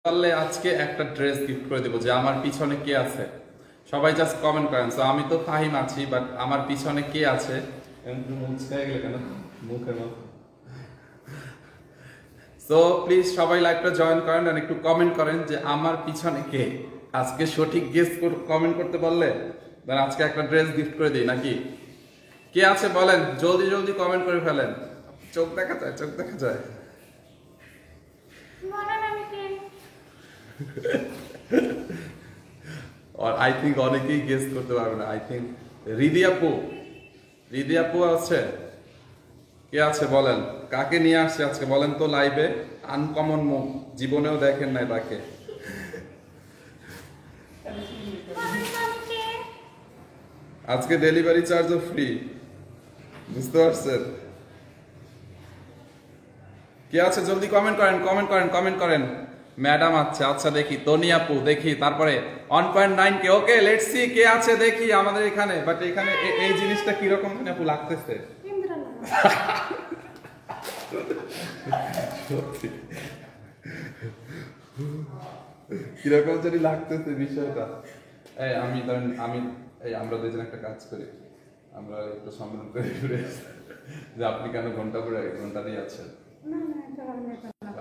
পারলে আজকে একটা ড্রেস গিফট করে দেবো যে আমার পিছনে কে আছে সবাই জাস্ট কমেন্ট করেন। সো আমি তো ফাহিম আছি, বাট আমার পিছনে কে আছে কেন মুখের মতো। সো প্লিজ সবাই লাইভটা জয়েন করেন আর একটু কমেন্ট করেন যে আমার পিছনে কে। আজকে সঠিক গেস কমেন্ট করতে পারলে দেন আজকে একটা ড্রেস গিফট করে দিই নাকি। কে আছে বলেন, জলদি জলদি কমেন্ট করে ফেলেন। চোখ দেখা যায়, চোখ দেখা যায়। আর আই থিঙ্ক অনেকেই গেস করতে পারবে না। আই থিঙ্ক রিদি আপু আছে। কে আছে বলেন, কাকে নিয়ে আসছে আজকে বলেন তো লাইভে। আনকমন মুখ, জীবনেও দেখেন নাই তাকে। আজকে ডেলিভারি চার্জও ফ্রি, বুঝতে পারছেন। কে আছে জলদি কমেন্ট করেন, কমেন্ট করেন, কমেন্ট করেন। ম্যাডাম আছে, আচ্ছা দেখি তনি আপু, দেখি তারপরে 1.9 কে। ওকে লেটস সি কে আছে দেখি আমাদের এখানে। বাট এখানে এই জিনিসটা কি রকম আপু লাগতেছে? কিরকম যদি লাগতেছে বিষয়টা। আমি ধরেন আমরা দুজন একটা কাজ করি, আমরা একটু সম্মেলন করে ঘুরে যে আপনি কেন ঘন্টা দিয়ে আছেন,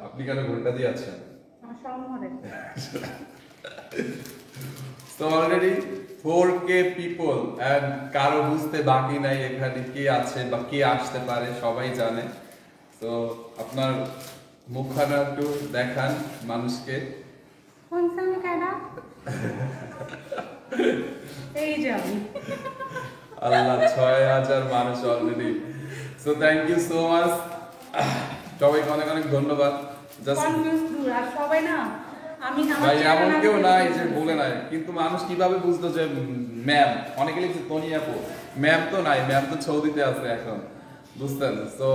আপনি কেন ঘন্টা দিয়ে আছেন। So already 4K people and কারো বুঝতে বাকি নাই এখানে কে আছে বা কে আসতে পারে, সবাই জানে। তো আপনার মুখখানা একটু দেখান মানুষকে। আল্লাহ 6000 মানুষ already. So thank you so much, সবাইকে অনেক অনেক ধন্যবাদ। সবাই না ভাই এমন কেউ নাই যে বলে নাই, কিন্তু মানুষ কিভাবে বুঝতো যে ম্যাম। অনেকে লিখছে তনি আপু, ম্যাম তো নাই, ম্যাম তো সৌদিতে আছে এখন, বুঝতেন। তো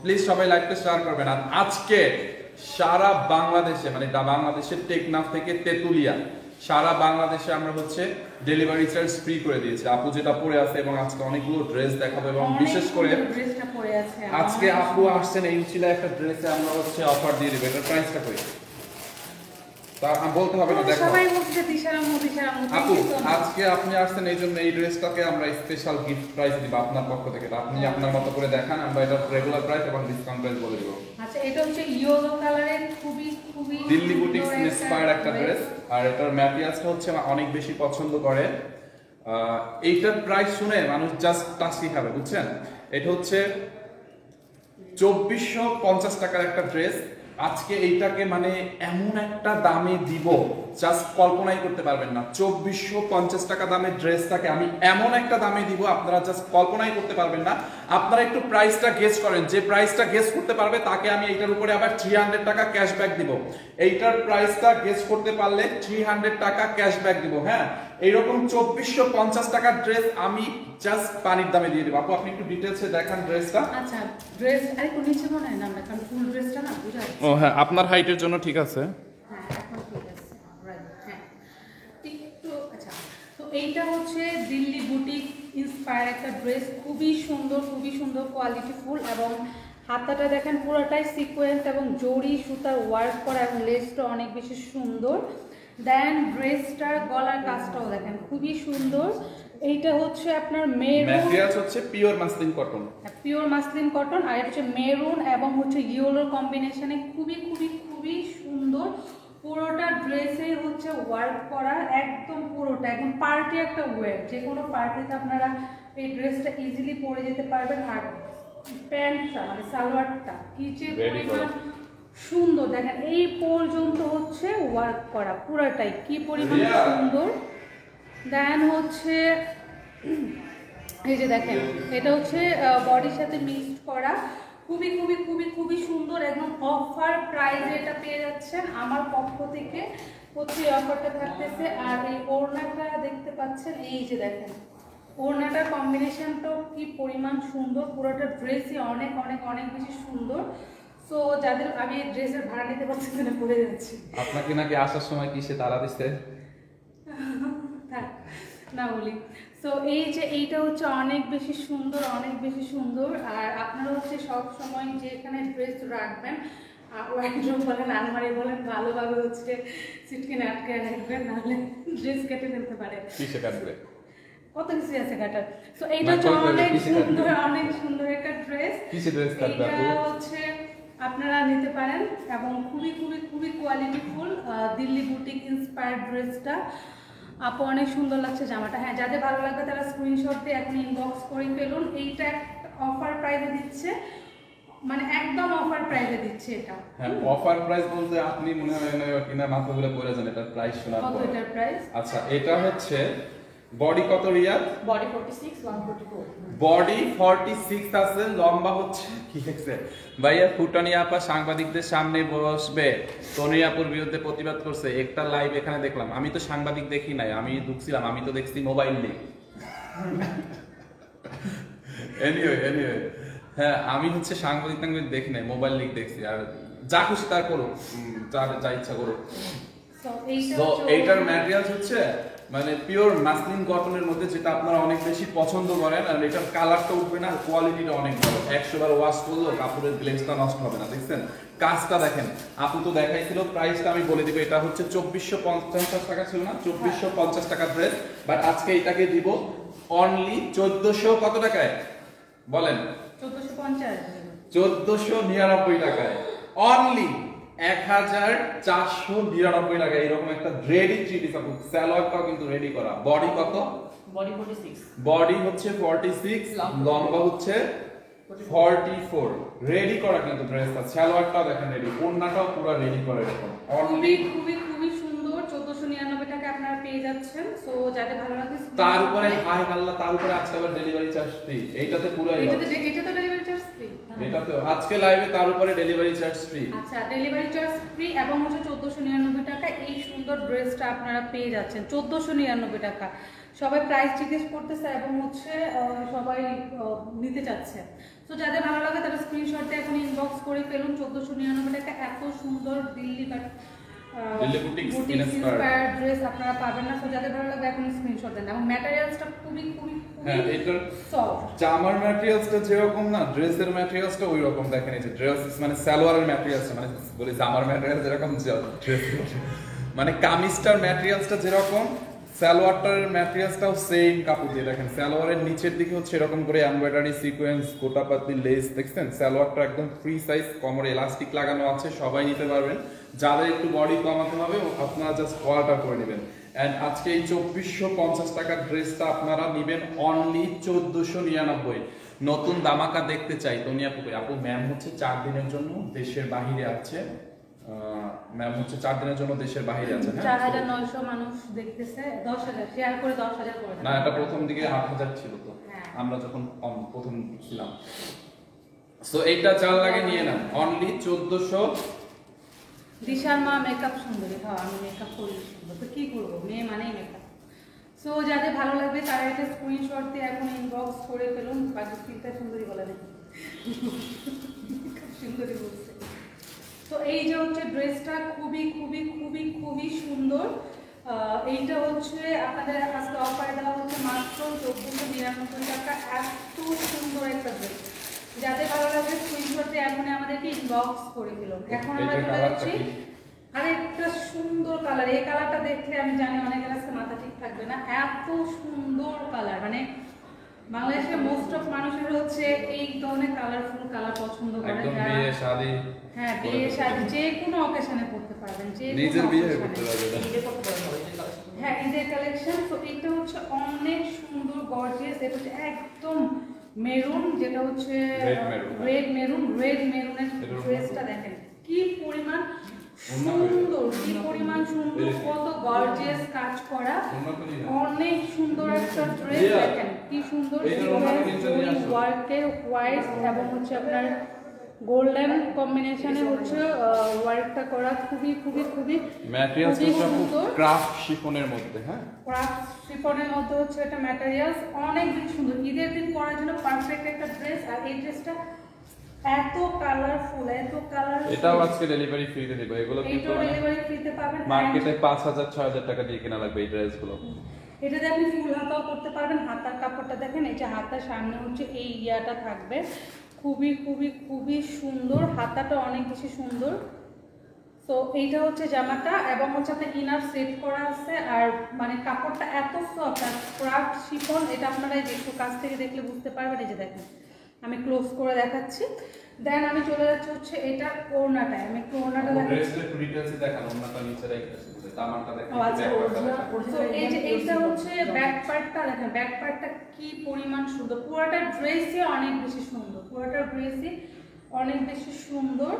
প্লিজ সবাই লাইভটা শেয়ার করবেন। আর আজকে সারা বাংলাদেশে, মানে বাংলাদেশের টেকনাফ থেকে তেতুলিয়া, সারা বাংলাদেশে আমরা হচ্ছে ডেলিভারি চার্জ ফ্রি করে দিয়েছি। আপু যেটা পরে আছে, এবং আজকে অনেকগুলো ড্রেস দেখাবো, এবং বিশেষ করে আজকে আপু আসছেন এই উচিলা একটা ড্রেসে আমরা হচ্ছে অফার দিয়ে দেবো। এটার প্রাইসটা কই বলতে হবে না, দেখো আপু আজকে আপনি আসছেন এই জন্য এই ড্রেসটাকে আমরা স্পেশাল গিফট প্রাইস দিব আপনার পক্ষ থেকে। আপনি আপনার মতো করে দেখান, আমরা এটা রেগুলার প্রাইস এবং ডিসকাউন্ট প্রাইস বলে দিব। আচ্ছা, এটা হচ্ছে ইয়েলো কালারের খুবই খুবই দিল্লি বুটিক্স ইন্সপায়ার্ড একটা ড্রেস, আর এটার ম্যাটেরিয়ালসটা হচ্ছে অনেক বেশি পছন্দ করে। এইটার প্রাইস শুনে মানুষ জাস্ট টাসি খাবে, বুঝছেন। এটা হচ্ছে 2450 টাকার একটা ড্রেস। আজকে এইটাকে মানে এমন একটা দামে দিব জাস্ট কল্পনাই করতে পারবেন না। 2450 টাকা দামের ড্রেসটাকে আমি এমন একটা দামে দিব আপনারা জাস্ট কল্পনাই করতে পারবেন না। আপনারা একটু প্রাইসটা গেস করেন, যে প্রাইসটা গেস করতে পারবে তাকে আমি এইটার উপরে আবার 300 টাকা ক্যাশব্যাক দিব। এইটার প্রাইসটা গেস করতে পারলে 300 টাকা ক্যাশব্যাক দিব। হ্যাঁ, এইরকম 2450 টাকার ড্রেস আমি জাস্ট পানির দামে দিয়ে দেব। আপু আপনি একটু ডিটেইলসে দেখান ড্রেসটা। আচ্ছা, ড্রেস আরে কোন নিচে মনে হয় না, আমরা কারণ ফুল ড্রেসটা না বুঝা যাচ্ছে। ও হ্যাঁ, আপনার হাইটের জন্য ঠিক আছে। হ্যাঁ, এখন ঠিক আছে, রাইট। হ্যাঁ, তো আচ্ছা, তো এইটা হচ্ছে দিল্লি বুটিক ইন্সপায়ার একটা ড্রেস, খুবই সুন্দর কোয়ালিটিফুল, এবং হাতাটা দেখেন পুরোটাই সিকোয়েন্স এবং জরি সুতার ওয়ার্ক করা, এবং লেসটা অনেক বেশি সুন্দর। দেন ড্রেসটার গলার কাজটাও দেখেন খুবই সুন্দর। এইটা হচ্ছে আপনার মেরুন, ম্যাটেরিয়ালস হচ্ছে pure muslin cotton, pure muslin cotton, আর এটা হচ্ছে মেরুন এবং হচ্ছে ইয়েলোর কম্বিনেশনে খুবই খুবই খুবই সুন্দর। পুরোটা ড্রেসে হচ্ছে ওয়ার্ক করা, একদম পুরোটা একদম পার্টি একটা ওয়্যার, যে কোনো পার্টিতে আপনারা এই ড্রেসটা ইজিলি পরে যেতে পারবেন। আর প্যান্টটা মানে সালোয়ারটা কি যে পরিমাণ সুন্দর দেখেন, এই পর্যন্ত হচ্ছে ওয়ার্ক করা পুরোটাই কি পরিমাণ সুন্দর। দেন হচ্ছে এই যে দেখেন, এটা হচ্ছে বডির সাথে মিক্সড করা, খুবই খুবই খুবই খুবই সুন্দর। একদম অফার প্রাইসে এটা পেয়ে যাচ্ছেন আমার পক্ষ থেকে, হচ্ছে অফারটা থাকতেছে। আর এই ওড়নাটা দেখতে পাচ্ছেন, এই যে দেখেন ওড়নাটার কম্বিনেশনটাও কি পরিমাণ সুন্দর, পুরোটা ড্রেসই অনেক অনেক অনেক বেশি সুন্দর। সো যাদের আমি ড্রেসের ভাড়া নিতে পারছি না পরে যাচ্ছি। আপনাকে নাকি আসার সময় কি সে তারা দিচ্ছে না বলি। সো এই যে এইটা হচ্ছে অনেক বেশি সুন্দর, অনেক বেশি সুন্দর। আর আপনারা হচ্ছে সব সময় যে এখানে ড্রেস রাখবেন ওয়ার্ড্রোব বলেন, আলমারি বলেন, ভালোভাবে হচ্ছে সিটকে আটকে রাখবেন, নাহলে ড্রেস কেটে ফেলতে পারে। কিসে কাটবে? কত কিছু আছে কাটার। তো এইটা হচ্ছে অনেক সুন্দর একটা ড্রেস। কিসে ড্রেস কাটবে আপু? এটা হচ্ছে আপনারা নিতে পারেন এবং খুবই খুবই খুবই কোয়ালিটিফুল দিল্লি বুটিক ইন্সপায়ার্ড ড্রেসটা। আপু অনেক সুন্দর লাগছে জামাটা। হ্যাঁ, যাদের ভালো লাগবে তারা স্ক্রিনশট দিয়ে এখন ইনবক্স করে ফেলুন। এইটা অফার প্রাইসে দিচ্ছে, মানে একদম অফার প্রাইসে দিচ্ছে এটা। হ্যাঁ, অফার প্রাইস বলতে আপনি মনে হয় না কিনা মাথা ঘুরে পড়ে যান এটার প্রাইস শোনার কত পর। এটার প্রাইস? আচ্ছা, এটা হচ্ছে বডি কত রিয়া? বডি 46 144 বডি 46 আছে, লম্বা হচ্ছে কি লিখছে ভাইয়া? ফুটানি আপা সাংবাদিকদের সামনে বসবে, তনি আপুর বিরুদ্ধে প্রতিবাদ করছে। একটা লাইভ এখানে দেখলাম, আমি তো সাংবাদিক দেখি নাই, আমি ঢুকছিলাম, আমি তো দেখছি মোবাইল নেই। এনিওয়ে হ্যাঁ, আমি হচ্ছে সাংবাদিক দেখি নাই, মোবাইল লিক দেখছি। আর যা খুশি তার করো, যা ইচ্ছা করো। তো এইটার ম্যাটেরিয়ালস হচ্ছে মানে পিওর মাসলিন কটনের মধ্যে, যেটা আপনারা অনেক বেশি পছন্দ করেন। আর এটার কালারটা উঠবে না, কোয়ালিটিটা অনেক ভালো। 100 বার ওয়াশ করলেও কাপড়ের গ্লেজটা নষ্ট হবে না। দেখছেন কাজটা দেখেন, আপু তো দেখাইছিল। প্রাইসটা আমি বলে দিব, এটা হচ্ছে 2450 টাকা ছিল না? 2450 টাকা ড্রেস, বাট আজকে এটাকে দিব অনলি 1400 কত টাকায় বলেন? 1499 টাকায়, অনলি 1499 টাকা। এরকম একটা রেডি থ্রি পিস আপু, সালোয়ারটাও কিন্তু রেডি করা। বডি কত? বডি 46 বডি হচ্ছে 46, লম্বা হচ্ছে 44, রেডি করা কিন্তু ড্রেসটা। সালোয়ারটাও দেখেন রেডি, ওড়নাটাও পুরো রেডি করা। এরকম খুবই খুবই খুবই সুন্দর। 1499 টাকা আপনারা পেয়ে যাচ্ছেন। সো যাদের ভালো লাগে, তার উপরে হাই আল্লাহ, তার উপরে আজকে আবার ডেলিভারি চার্জ ফ্রি। এইটাতে পুরো এটা তো ডেলিভারি চার্জ ফ্রি। এটাতে আজকে লাইভে তার উপরে ডেলিভারি চার্জ ফ্রি। আচ্ছা, ডেলিভারি চার্জ ফ্রি এবং হচ্ছে 1499 টাকা এই সুন্দর ড্রেসটা আপনারা পেয়ে যাচ্ছেন। 1499 টাকা। সবাই প্রাইস জিজ্ঞেস করতেছে এবং হচ্ছে সবাই নিতে চাচ্ছে। তো যাদের ভালো লাগে তারা স্ক্রিনশট দিয়ে এখন ইনবক্স করে ফেলুন। 1499 টাকা এত সুন্দর দিল্লি বুটিক ইন্সপায়ার্ড ড্রেস আপনারা পাবেন না। তো যাদের ভালো লাগবে এখন স্ক্রিনশট দেন। এবং ম্যাটেরিয়ালসটা খুবই খুবই হ্যাঁ, এটার সফট। জামার ম্যাটেরিয়ালসটা যেরকম না, ড্রেসের ম্যাটেরিয়ালসটা ওই রকম। দেখেন এই যে ড্রেস মানে সালোয়ারের ম্যাটেরিয়ালসটা, মানে বলি জামার ম্যাটেরিয়াল যেরকম ড্রেস মানে কামিজটার ম্যাটেরিয়ালসটা যেরকম, সালোয়ারটার ম্যাটেরিয়ালসটাও সেম কাপড় দিয়ে। দেখেন সালোয়ারের নিচের দিকে হচ্ছে এরকম করে এমব্রয়ডারি সিকোয়েন্স, গোটাপাতি লেস। দেখছেন সালোয়ারটা একদম ফ্রি সাইজ, কোমরে এলাস্টিক লাগানো আছে, সবাই নিতে পারবেন। যাদের একটু বডি কমাতে হবে আপনারা জাস্ট অর্ডার করে নেবেন। এন্ড আজকে এই 2450 টাকার ড্রেসটা আপনারা নেবেন অনলি 1499। নতুন দামাকা দেখতে চাই তনি আপু ম্যাম হচ্ছে 4 দিনের জন্য দেশের বাইরে আছে। ম্যাম হচ্ছে 4 দিনের জন্য দেশের বাইরে আছে। 4900 মানুষ দেখতেছে, 10000 শেয়ার করে 10000 করে না, এটা প্রথম দিকে 8000 ছিল তো, হ্যাঁ। আমরা যখন প্রথম ছিলাম। সো এইটা 4 লাগে নিয়ে নেন অনলি 1400। দিশার মা মেকআপ সুন্দরী। হ্যাঁ, আমি মেকআপ করি সুন্দর, তো কি করবো, মেয়ে মানেই মেকআপ। সো যাদের ভালো লাগবে তারা এটা স্ক্রিনশট দিয়ে এখন ইনবক্স করে ফেলুন। বাকি চিন্তা সুন্দরী বলে দেখি, সুন্দরী বলছে। তো এই যে হচ্ছে ড্রেসটা খুবই খুবই খুবই খুবই সুন্দর। এইটা হচ্ছে আপনাদের আজকে অফার দেওয়া হচ্ছে মাত্র 1499 টাকা। এত সুন্দর একটা ড্রেস, যাদের ভালো লাগবে স্ক্রিনশট দিয়ে এখন আমাদেরকে ইনবক্স করে ফেলুন। এখন আমরা চলে যাচ্ছি আরেকটা সুন্দর কালার। এই কালারটা দেখলে আমি জানি অনেকের আজকে মাথা ঠিক থাকবে না, এত সুন্দর কালার। মানে বাংলাদেশের মোস্ট অফ মানুষের হচ্ছে এই ধরনের কালারফুল কালার পছন্দ করে। একদম বিয়ে শাদী, হ্যাঁ বিয়ে শাদী যে কোনো অকেশনে পড়তে পারবেন, যে নিজের বিয়ে করতে পারবেন। ঈদে কত বড় হবে এই কালেকশন? হ্যাঁ, ঈদের কালেকশন। তো এটা হচ্ছে অনেক সুন্দর গর্জিয়াস। এটা হচ্ছে একদম মেরুন, যেটা হচ্ছে রেড মেরুনের ড্রেসটা দেখেন কি পরিমাণ সুন্দর, কি পরিমাণ সুন্দর, কত গর্জিয়াস কাজ করা, অনেক সুন্দর একটা ড্রেস। দেখেন কি সুন্দর ওয়ার্কে হোয়াইট এবং হচ্ছে আপনার গোল্ডেন কম্বিনেশনে হচ্ছে ওয়ার্কটা করা। খুবই খুবই খুবই ম্যাটেরিয়ালস হচ্ছে ক্রাফট শিফনের মধ্যে। হ্যাঁ, ক্রাফট শিফনের মধ্যে হচ্ছে এটা ম্যাটেরিয়ালস অনেক বেশি সুন্দর। ঈদের দিন পরার জন্য পারফেক্ট একটা ড্রেস। আর এই ড্রেসটা এত কালারফুল, এত কালারফুল। এটাও আজকে ডেলিভারি ফ্রিতে দেব। এগুলো কিন্তু ডেলিভারি ফ্রিতে পাবেন। মার্কেটে 5000 6000 টাকা দিয়ে কেনা লাগবে এই ড্রেসগুলো। এটাতে আপনি ফুল হাতাও করতে পারবেন। হাতার কাপড়টা দেখেন, এই যে হাতার সামনে হচ্ছে এই ইয়াটা থাকবে, খুবই খুবই খুবই সুন্দর, হাতাটা অনেক বেশি সুন্দর। তো এইটা হচ্ছে জামাটা এবং হচ্ছে আপনার ইনার সেট করা আছে। আর মানে কাপড়টা এত সফট আর ক্রাফট শিফন, এটা আপনারা এই যে একটু কাছ থেকে দেখলে বুঝতে পারবেন। এই যে দেখেন আমি ক্লোজ করে দেখাচ্ছি। দেন আমি চলে যাচ্ছি হচ্ছে এটা ওড়নাটায়। আমি একটু ওড়নাটা দেখাচ্ছি। ড্রেসের একটু ডিটেইলসে দেখানো, ওড়নাটা নিচে রাখতেছি, দামানটা দেখেন, ও আচ্ছা, ব্যাক পার্টটা original- দেখেন। তো এই যে এইটা হচ্ছে ব্যাক পার্টটা, দেখেন ব্যাক পার্টটা কি পরিমাণ সুন্দর। পুরোটা ড্রেসই অনেক বেশি সুন্দর, পুরোটা ড্রেসই অনেক বেশি সুন্দর।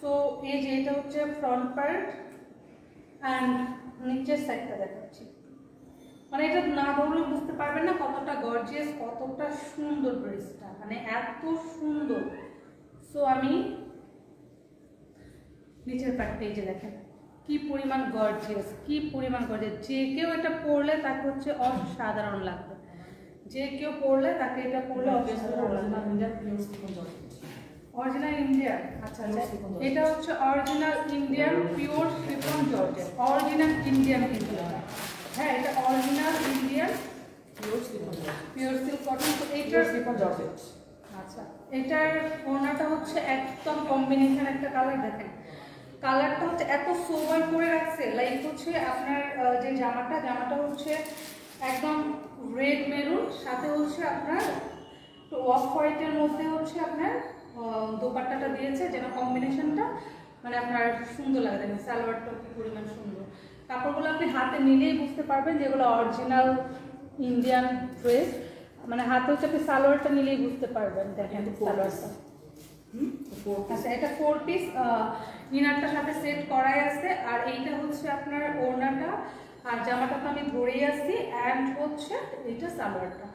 তো এই যে এটা হচ্ছে ফ্রন্ট পার্ট অ্যান্ড নিচের সাইডটা দেখাচ্ছি। মানে এটা না ধরলে বুঝতে পারবেন না কতটা গর্জিয়াস, কতটা সুন্দর ড্রেসটা, মানে এত সুন্দর। সো আমি নিচের পার্টটা এই যে দেখেন কি পরিমাণ গর্জিয়াস, কি পরিমাণ গর্জিয়াস। যে কেউ এটা পরলে তাকে হচ্ছে অসাধারণ লাগবে, যে কেউ পরলে তাকে এটা পরলে অসাধারণ লাগবে। অরিজিনাল ইন্ডিয়ান, আচ্ছা আচ্ছা, এটা হচ্ছে original Indian pure chiffon georgette, original Indian কিন্তু হ্যাঁ, এটা original Indian pure silk cotton. তো এইটার আচ্ছা, এটার ওড়নাটা হচ্ছে একদম কম্বিনেশন একটা কালার। দেখেন কালারটা হচ্ছে এত সোবার করে রাখছে, লাইক হচ্ছে আপনার যে জামাটা হচ্ছে একদম রেড মেরুন, সাথে হচ্ছে আপনার অফ হোয়াইটের মধ্যে হচ্ছে আপনার দোপাট্টাটা দিয়েছে, যেন কম্বিনেশনটা মানে আপনার সুন্দর লাগে। দেখেন সালোয়ারটা কি পরিমাণ সুন্দর। কাপড়গুলো আপনি হাতে নিলেই বুঝতে পারবেন যেগুলো অরিজিনাল ইন্ডিয়ান ড্রেস, মানে হাতে হচ্ছে আপনি সালোয়ারটা নিলেই বুঝতে পারবেন। দেখেন সালোয়ারটা, আচ্ছা এটা 4 পিস, ইনারটার সাথে সেট করাই আছে। আর এইটা হচ্ছে আপনার ওড়নাটা, আর জামাটা তো আমি ধরেই আসছি, অ্যান্ড হচ্ছে এইটা সালোয়ারটা।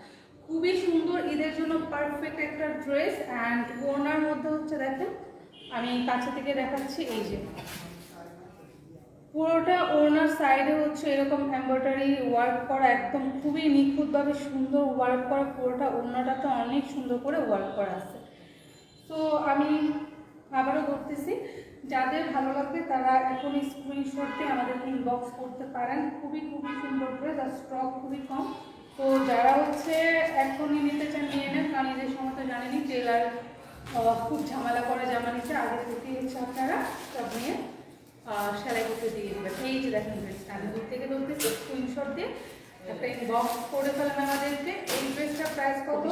খুবই সুন্দর, ঈদের জন্য পারফেক্ট একটা ড্রেস। অ্যান্ড ওড়নার মধ্যে হচ্ছে দেখেন আমি কাছে থেকে দেখাচ্ছি, এই যে পুরোটা ওড়নার সাইডে হচ্ছে এরকম এমব্রয়ডারি ওয়ার্ক করা, একদম খুবই নিখুঁতভাবে সুন্দর ওয়ার্ক করা। পুরোটা ওড়নাটাতে অনেক সুন্দর করে ওয়ার্ক করা আছে। তো আমি আবারও বলতেছি, যাদের ভালো লাগবে তারা এখন স্ক্রিনশট দিয়ে আমাদেরকে ইনবক্স করতে পারেন। খুবই খুবই সুন্দর ড্রেস, আর স্টক খুবই কম। তো যারা হচ্ছে এখনই নিতে চান নিয়ে নেন, কারণ ঈদের সময় তো জানেনই টেলার খুব ঝামেলা করে জামা নিচ্ছে, আগে থেকে হচ্ছে আপনারা সব নিয়ে সেলাই করতে দিয়ে দেবেন। এই যে দেখেন ড্রেসটা আমি দূর থেকে বলতেছি, স্ক্রিনশট দিয়ে একটা ইনবক্স করে ফেলেন আমাদেরকে। এই ড্রেসটার প্রাইস কত?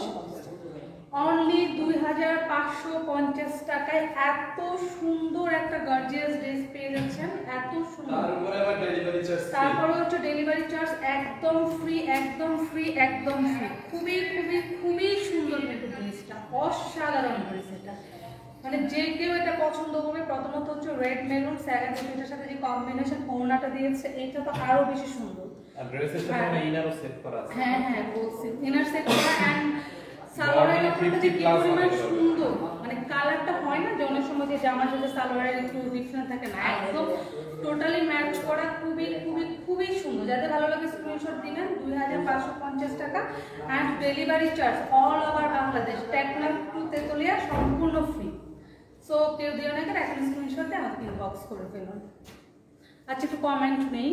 অনলি 2550 টাকায় এত সুন্দর একটা গর্জিয়াস ড্রেস পেয়ে যাচ্ছেন, এত সুন্দর। তারপরে হচ্ছে ডেলিভারি চার্জ একদম ফ্রি, একদম ফ্রি, একদম ফ্রি। খুবই খুবই খুবই সুন্দর কিন্তু ড্রেসটা, অসাধারণ ড্রেস এটা। মানে যে কেউ এটা পছন্দ করবে। প্রথমত হচ্ছে রেড মেরুন স্যারের এটার সাথে যে কম্বিনেশন ওড়নাটা দিয়েছে, এটা তো আরো বেশি সুন্দর। আর ড্রেসের সাথে ইনারও সেট করা আছে। হ্যাঁ হ্যাঁ বলছি, ইনার সেট করা। এন্ড সালোয়ারের কাপড়টা যে কি পরিমাণ সুন্দর, মানে কালারটা হয় না যে অনেক সময় যে জামার সাথে সালোয়ারের একটু ডিফারেন্স থাকে না, একদম টোটালি ম্যাচ করা। খুবই খুবই খুবই সুন্দর। যাদের ভালো লাগে স্ক্রিনশট দিবেন। 2550 টাকা and delivery charge all over Bangladesh, Teknaf to Tetulia সম্পূর্ণ ফ্রি। সো কেউ দিও না কেন, এখন স্ক্রিনশট দিয়ে আমাকে ইনবক্স করে ফেলুন। আচ্ছা একটু কমেন্ট নেই।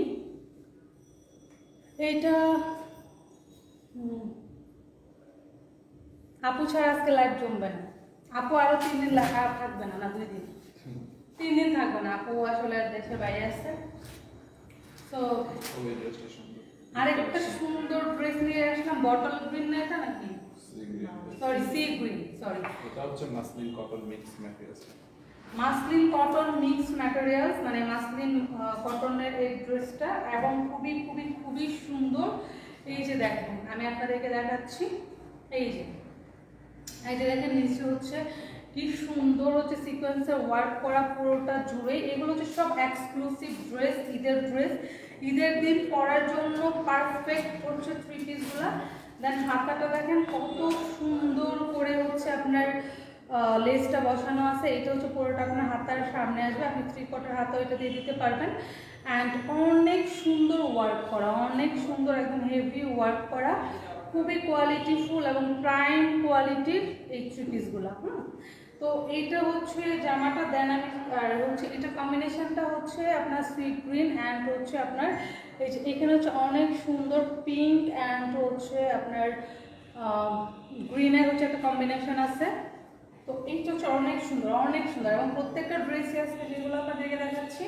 এইটা আপু ছাড়া আজকে লাইভ জমবে না। আপু আরো 3 দিন থাকবে না, 2 দিন 3 দিন থাকবে না। আপু আসলে দেশের বাইরে আছে। তো আরেকটা সুন্দর ড্রেস নিয়ে আসলাম, বটল গ্রিন না এটা নাকি, সরি সি গ্রিন, সরি এটা হচ্ছে muslin cotton mix materials. Muslin cotton mix materials, মানে মাসলিন কটনের এই ড্রেসটা, এবং খুবই খুবই খুবই সুন্দর। এই যে দেখেন আমি আপনাদেরকে দেখাচ্ছি, এই যে দেখেন নিচে হচ্ছে কি সুন্দর হচ্ছে সিকোয়েন্সের ওয়ার্ক করা পুরোটা জুড়ে। এগুলো হচ্ছে সব এক্সক্লুসিভ ড্রেস, ঈদের ড্রেস, ঈদের দিন পরার জন্য পারফেক্ট হচ্ছে 3 পিসগুলো। দেন হাতাটা দেখেন কত সুন্দর করে হচ্ছে আপনার লেসটা বসানো আছে। এটা হচ্ছে পুরোটা আপনার হাতার সামনে আসবে, আপনি 3/4 হাতা এটা দিয়ে দিতে পারবেন। অ্যান্ড অনেক সুন্দর ওয়ার্ক করা, অনেক সুন্দর একদম হেভি ওয়ার্ক করা, খুবই কোয়ালিটিফুল এবং প্রাইম কোয়ালিটির এই 3 পিসগুলো। তো এইটা হচ্ছে জামাটা। দেন আমি আর হচ্ছে এটা কম্বিনেশনটা হচ্ছে আপনার সি গ্রিন অ্যান্ড হচ্ছে আপনার এই যে এখানে হচ্ছে অনেক সুন্দর পিঙ্ক অ্যান্ড হচ্ছে আপনার গ্রিনের হচ্ছে একটা কম্বিনেশন আছে। তো এইটা হচ্ছে অনেক সুন্দর এবং প্রত্যেকটা ড্রেসই আজকে যেগুলো আপনাদেরকে দেখাচ্ছি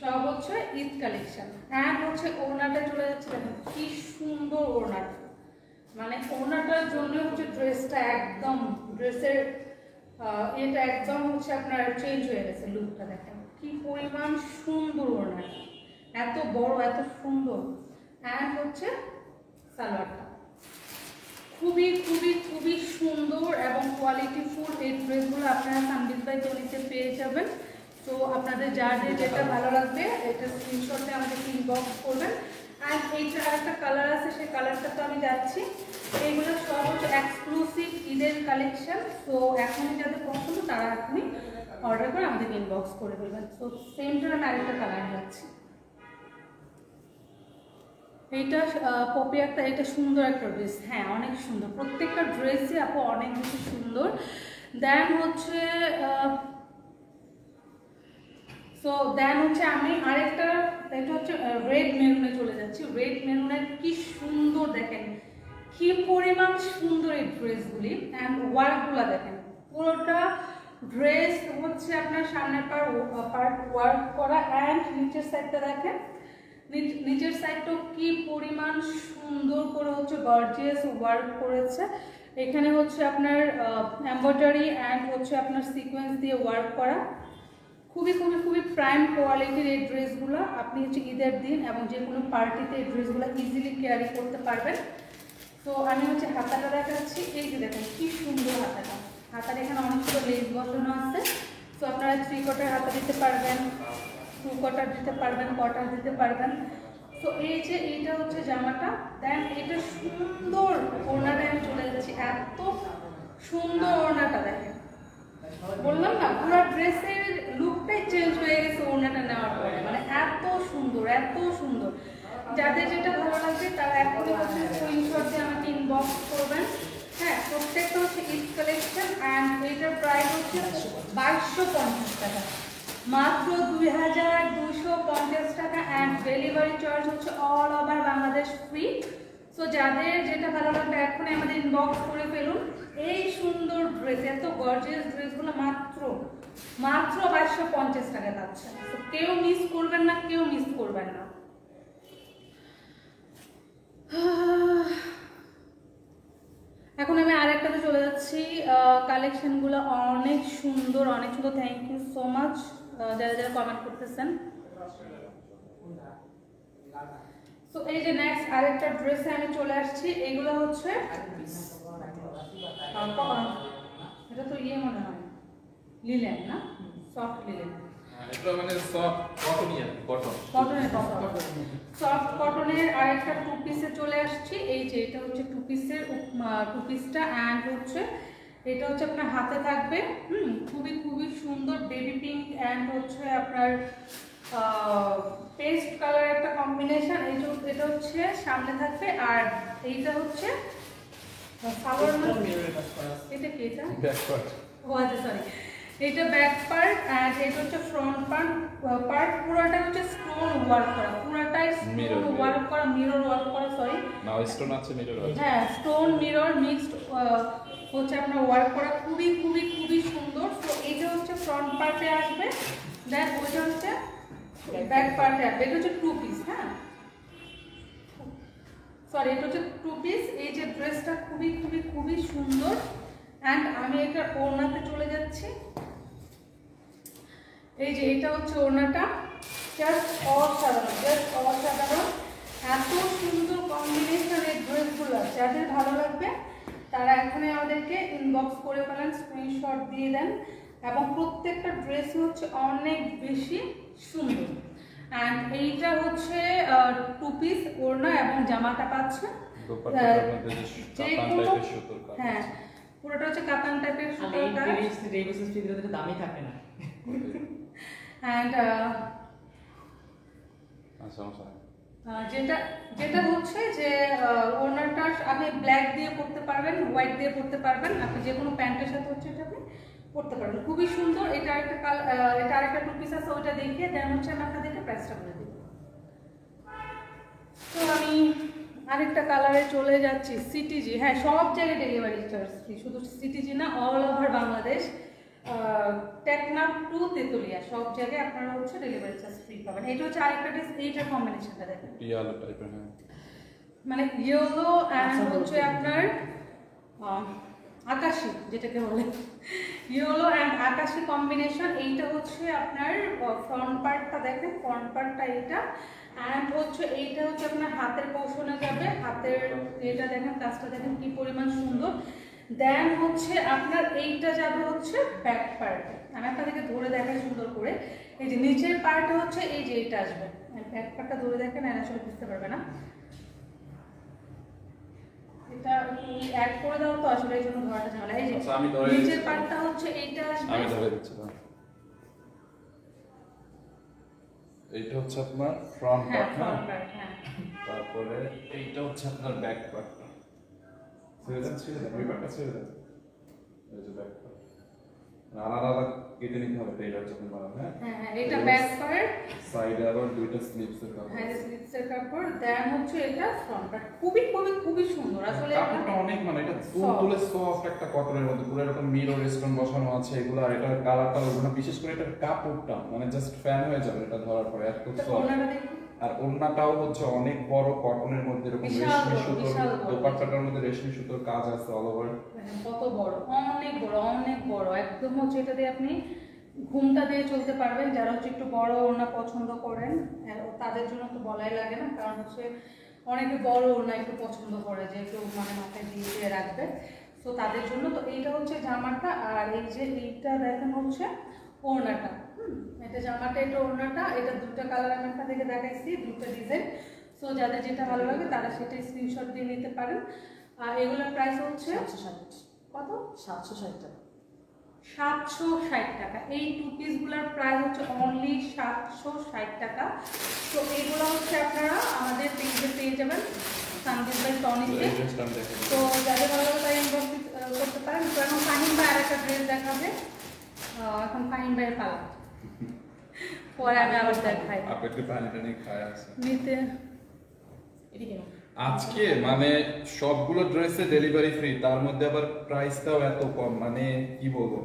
সব হচ্ছে ঈদ কালেকশন। অ্যান্ড হচ্ছে ওড়নাটা চলে যাচ্ছে, দেখেন কি সুন্দর ওড়নাটা, মানে ওড়নাটার জন্য হচ্ছে ড্রেসটা একদম ড্রেসের এটা একদম হচ্ছে আপনার চেঞ্জ হয়ে গেছে লুকটা। দেখেন কি পরিমাণ সুন্দর ওড়নাটা, এত বড় এত সুন্দর। অ্যান্ড হচ্ছে সালোয়ারটা খুবই সুন্দর এবং কোয়ালিটিফুল। এই ড্রেসগুলো আপনারা সানবিজ বাই তনিতে পেয়ে যাবেন। তো আপনাদের যার যেটা ভালো লাগবে এটা স্ক্রিনশটে আমাদের ইনবক্স করবেন। আর এইটা আরেকটা কালার আছে, সেই কালারটা তো আমি যাচ্ছি। এইগুলো সব হচ্ছে এক্সক্লুসিভ ঈদের কালেকশন। তো এখনই যাদের পছন্দ তারা এখনই অর্ডার করে আমাদের ইনবক্স করে ফেলবেন। তো সেমটার আমি আরেকটা কালার যাচ্ছি, এইটা পপি একটা, এটা সুন্দর একটা ড্রেস। হ্যাঁ অনেক সুন্দর, প্রত্যেকটা ড্রেসই আপু অনেক বেশি সুন্দর। দেন হচ্ছে আমি আরেকটা, এটা হচ্ছে রেড মেরুনে চলে যাচ্ছি। রেড মেরুনের কি সুন্দর, দেখেন কি পরিমাণ সুন্দর এই ড্রেসগুলি। অ্যান্ড ওয়ার্কগুলো দেখেন, পুরোটা ড্রেস হচ্ছে আপনার সামনের পার্ট ওয়ার্ক করা। অ্যান্ড নিচের সাইডটা দেখেন, নিচের সাইডটাও কি পরিমাণ সুন্দর করে হচ্ছে গর্জিয়াস ওয়ার্ক করেছে। এখানে হচ্ছে আপনার এমব্রয়ডারি অ্যান্ড হচ্ছে আপনার সিকোয়েন্স দিয়ে ওয়ার্ক করা। খুবই প্রাইম কোয়ালিটির এই ড্রেসগুলো আপনি হচ্ছে ঈদের দিন এবং যে কোনো পার্টিতে এই ড্রেসগুলো ইজিলি ক্যারি করতে পারবেন। তো আমি হচ্ছে হাতাটা দেখাচ্ছি, এই যে দেখেন কি সুন্দর হাতাটা। হাতার এখানে অনেকগুলো লেস বসানো আছে। তো আপনারা 3 কোয়ার্টার হাতা দিতে পারবেন, 2 কোয়ার্টার দিতে পারবেন, কোয়ার্টার দিতে পারবেন। তো এই যে এইটা হচ্ছে জামাটা। দেন এটা সুন্দর ওড়নাটা আমি চলে যাচ্ছি, এত সুন্দর ওড়নাটা দেখেন, বললাম না পুরো ড্রেসের লুকটাই চেঞ্জ হয়ে গেছে ওড়নাটা নেওয়ার পরে, মানে এত সুন্দর। যাদের যেটা ভালো লাগবে তারা এখনই হচ্ছে স্ক্রিনশট দিয়ে আমাকে ইনবক্স করবেন। হ্যাঁ প্রত্যেকটা হচ্ছে ঈদ কালেকশন। অ্যান্ড এইটার প্রাইস হচ্ছে 2250 টাকা, মাত্র 2250 টাকা। অ্যান্ড ডেলিভারি চার্জ হচ্ছে all over Bangladesh free. So যাদের যেটা ভালো লাগবে এখনই আমাদের ইনবক্স করে ফেলুন। এই সুন্দর ড্রেস, এত গর্জিয়াস ড্রেসগুলো মাত্র 2250 টাকা পাচ্ছেন। তো কেউ মিস করবেন না। এখন আমি আরেকটাতে চলে যাচ্ছি। কালেকশনগুলো অনেক সুন্দর। থ্যাংক ইউ সো মাচ যারা কমেন্ট করতেছেন। তো এই যে নেক্সট আরেকটা ড্রেসে আমি চলে আসছি। এগুলো হচ্ছে এটা তো মনে হয় লিলেন না, সফট লিলেন। এটা মানে সফট কটনের আরেকটা 2 পিসে চলে আসছি। এই যে এটা হচ্ছে 2 পিসটা। অ্যান্ড হচ্ছে এটা হচ্ছে আপনার হাতে থাকবে। খুবই সুন্দর বেবি পিঙ্ক অ্যান্ড হচ্ছে আপনার পেস্ট কালার একটা কম্বিনেশন। এটা হচ্ছে সামনে থাকবে। আর এইটা হচ্ছে এটা কি, এটা ব্যাক পার্ট। ও আচ্ছা সরি, এটা ব্যাক পার্ট। আর এটা হচ্ছে ফ্রন্ট পার্ট। পুরোটা হচ্ছে স্টোন ওয়ার্ক করা, পুরোটাই স্টোন ওয়ার্ক করা, মিরর ওয়ার্ক করা। সরি নাও স্টোন আছে, মিরর আছে। হ্যাঁ স্টোন মিরর মিক্সড হচ্ছে আপনার ওয়ার্ক করা, খুবই সুন্দর। তো এটা হচ্ছে ফ্রন্ট পার্টে আসবে। দেন ওইটা হচ্ছে ব্যাক পার্টে আসবে। এটা হচ্ছে 2 পিস। হ্যাঁ সরি, এটা হচ্ছে 2 পিস। এই যে ড্রেসটা খুবই সুন্দর। অ্যান্ড আমি এটা ওড়নাতে চলে যাচ্ছি। এই যে এটা হচ্ছে ওড়নাটা, জাস্ট অসাধারণ। এত সুন্দর কম্বিনেশন এই ড্রেসগুলো। যাদের ভালো লাগবে তারা এখনই আমাদেরকে ইনবক্স করে ফেলেন, স্ক্রিনশট দিয়ে দেন। এবং প্রত্যেকটা ড্রেস হচ্ছে অনেক বেশি সুন্দর। অ্যান্ড এইটা হচ্ছে 2 পিস ওড়না এবং জামাটা পাচ্ছে হ্যাঁ পুরোটা হচ্ছে কাতান টাইপের সুতোর কাজ। দামই থাকে না। অ্যান্ড যেটা হচ্ছে যে ওড়নাটা আপনি ব্ল্যাক দিয়ে পরতে পারবেন, হোয়াইট দিয়ে পরতে পারবেন, আপনি যে কোনো প্যান্টের সাথে হচ্ছে এটা আপনি পরতে পারবেন। খুবই সুন্দর। এটা আরেকটা 2 পিস আছে, ওইটা দেখিয়ে দেন হচ্ছে আমি আপনাদেরকে প্রাইসটা বলে দেব। তো আমি আরেকটা কালারে চলে যাচ্ছি সিটিজি। হ্যাঁ, সব জায়গায় ডেলিভারি চার্জ ফ্রি, শুধু সিটিজি না, all over Bangladesh, Teknaf to Tetulia সব জায়গায় আপনারা হচ্ছে ডেলিভারি চার্জ ফ্রি পাবেন। এটা হচ্ছে আরেকটা ড্রেস, এইটার কম্বিনেশনটা দেখেন, ইয়ালো টাইপের। হ্যাঁ, মানে ইয়েলো অ্যান্ড হচ্ছে আপনার আকাশি, যেটাকে বলে ইয়েলো অ্যান্ড আকাশি কম্বিনেশন। এইটা হচ্ছে আপনার ফ্রন্ট পার্টটা দেখেন, ফ্রন্ট পার্টটা এইটা, অ্যান্ড হচ্ছে এইটা হচ্ছে আপনার হাতের পোর্শনে যাবে, হাতের এটা দেখেন, কাজটা দেখেন কি পরিমাণ সুন্দর। দেন হচ্ছে আপনার এইটা যাবে হচ্ছে ব্যাক পার্টে, আমি আপনাদেরকে ধরে দেখাই সুন্দর করে। এই যে নিচের পার্টটা হচ্ছে এই যে এইটা আসবে, ব্যাক পার্টটা ধরে দেখেন, আর আসলে বুঝতে পারবে না, এটা অ্যাড করে দাও তো, আসলে এই জন্য ধরাটা ঝামেলা। এই যে আচ্ছা, আমি ধরে নিচের দিচ্ছি। পার্টটা হচ্ছে এইটা আসবে, আমি ধরে দিচ্ছি। এইটা হচ্ছে আপনার ফ্রন্ট হ্যাঁ পার্ট। ফ্রন্ট পার্ট, হ্যাঁ। তারপরে এইটা হচ্ছে আপনার ব্যাক পার্টটা। ছেড়ে দেন, ছেড়ে দেন, ওই পার্টটা ছেড়ে দেন। এই যে ব্যাক পার্ট আলাদা আলাদা কেটে নিতে হবে টেইলার যখন বানাবে। হ্যাঁ হ্যাঁ হ্যাঁ, এটা ব্যাক পার্ট, সাইডে আবার দুইটা স্লিপসের কাপড়। হ্যাঁ স্লিপসের কাপড়। দেন হচ্ছে এটা ফ্রন্ট পার্ট, খুবই খুবই খুবই সুন্দর আসলে। কাপড়টা অনেক, মানে এটা তুলে সফট একটা কটনের মধ্যে, পুরো এরকম মিরর স্টোন বসানো আছে এগুলো, আর এটার কালারটা ওগুলো, বিশেষ করে এটার কাপড়টা মানে জাস্ট ফ্যান হয়ে যাবে এটা ধরার পরে, এত সফট। ওনারা দেখুন, আর ওড়নাটাও হচ্ছে অনেক বড় কটনের মধ্যে, এরকম বিশাল রেশমি বড়, সুতোর, বিশাল বড়। দোপাট্টাটার মধ্যে রেশমি সুতোর কাজ আছে অল ওভার। কত বড়, অনেক বড়, অনেক বড় একদম হচ্ছে। এটা দিয়ে আপনি ঘুমটা দিয়ে চলতে পারবেন, যারা হচ্ছে একটু বড় ওড়না পছন্দ করেন তাদের জন্য তো বলাই লাগে না, কারণ হচ্ছে অনেকে বড় ওড়না একটু পছন্দ করে, যে একটু মানে মাথায় দিয়ে রাখবে, তো তাদের জন্য। তো এইটা হচ্ছে জামাটা, আর এই যে এইটা দেখেন হচ্ছে ওড়নাটা। এটা জামাটা, এটা ওড়নাটা, এটা দুটো কালার আমি আপনাদেরকে দেখাইছি, দুটো ডিজাইন। সো যাদের যেটা ভালো লাগে তারা সেটা স্ক্রিনশট দিয়ে নিতে পারেন। আর এগুলোর প্রাইস হচ্ছে 760 কত? 760 টাকা। 760 টাকা। এই টু পিসগুলোর প্রাইস হচ্ছে অনলি 760 টাকা। তো এইগুলো হচ্ছে আপনারা আমাদের পেজে পেয়ে যাবেন, সানজিদ ভাই টনিতে। এই ড্রেসটা আমি দেখে দিই। তো যাদের ভালো লাগে তারা ইনবক্স করতে পারেন। তো এখন ফাহিম ভাই আরেকটা ড্রেস দেখাবে, এখন ফাহিম ভাইয়ের পালা, পরে আমি আবার দেখাই আপনি পানিটা নিয়ে খায় আছে নিতে। এটি কেন? আজকে মানে সবগুলো ড্রেসে ডেলিভারি ফ্রি, তার মধ্যে আবার প্রাইসটাও এত কম, মানে কি বলবো,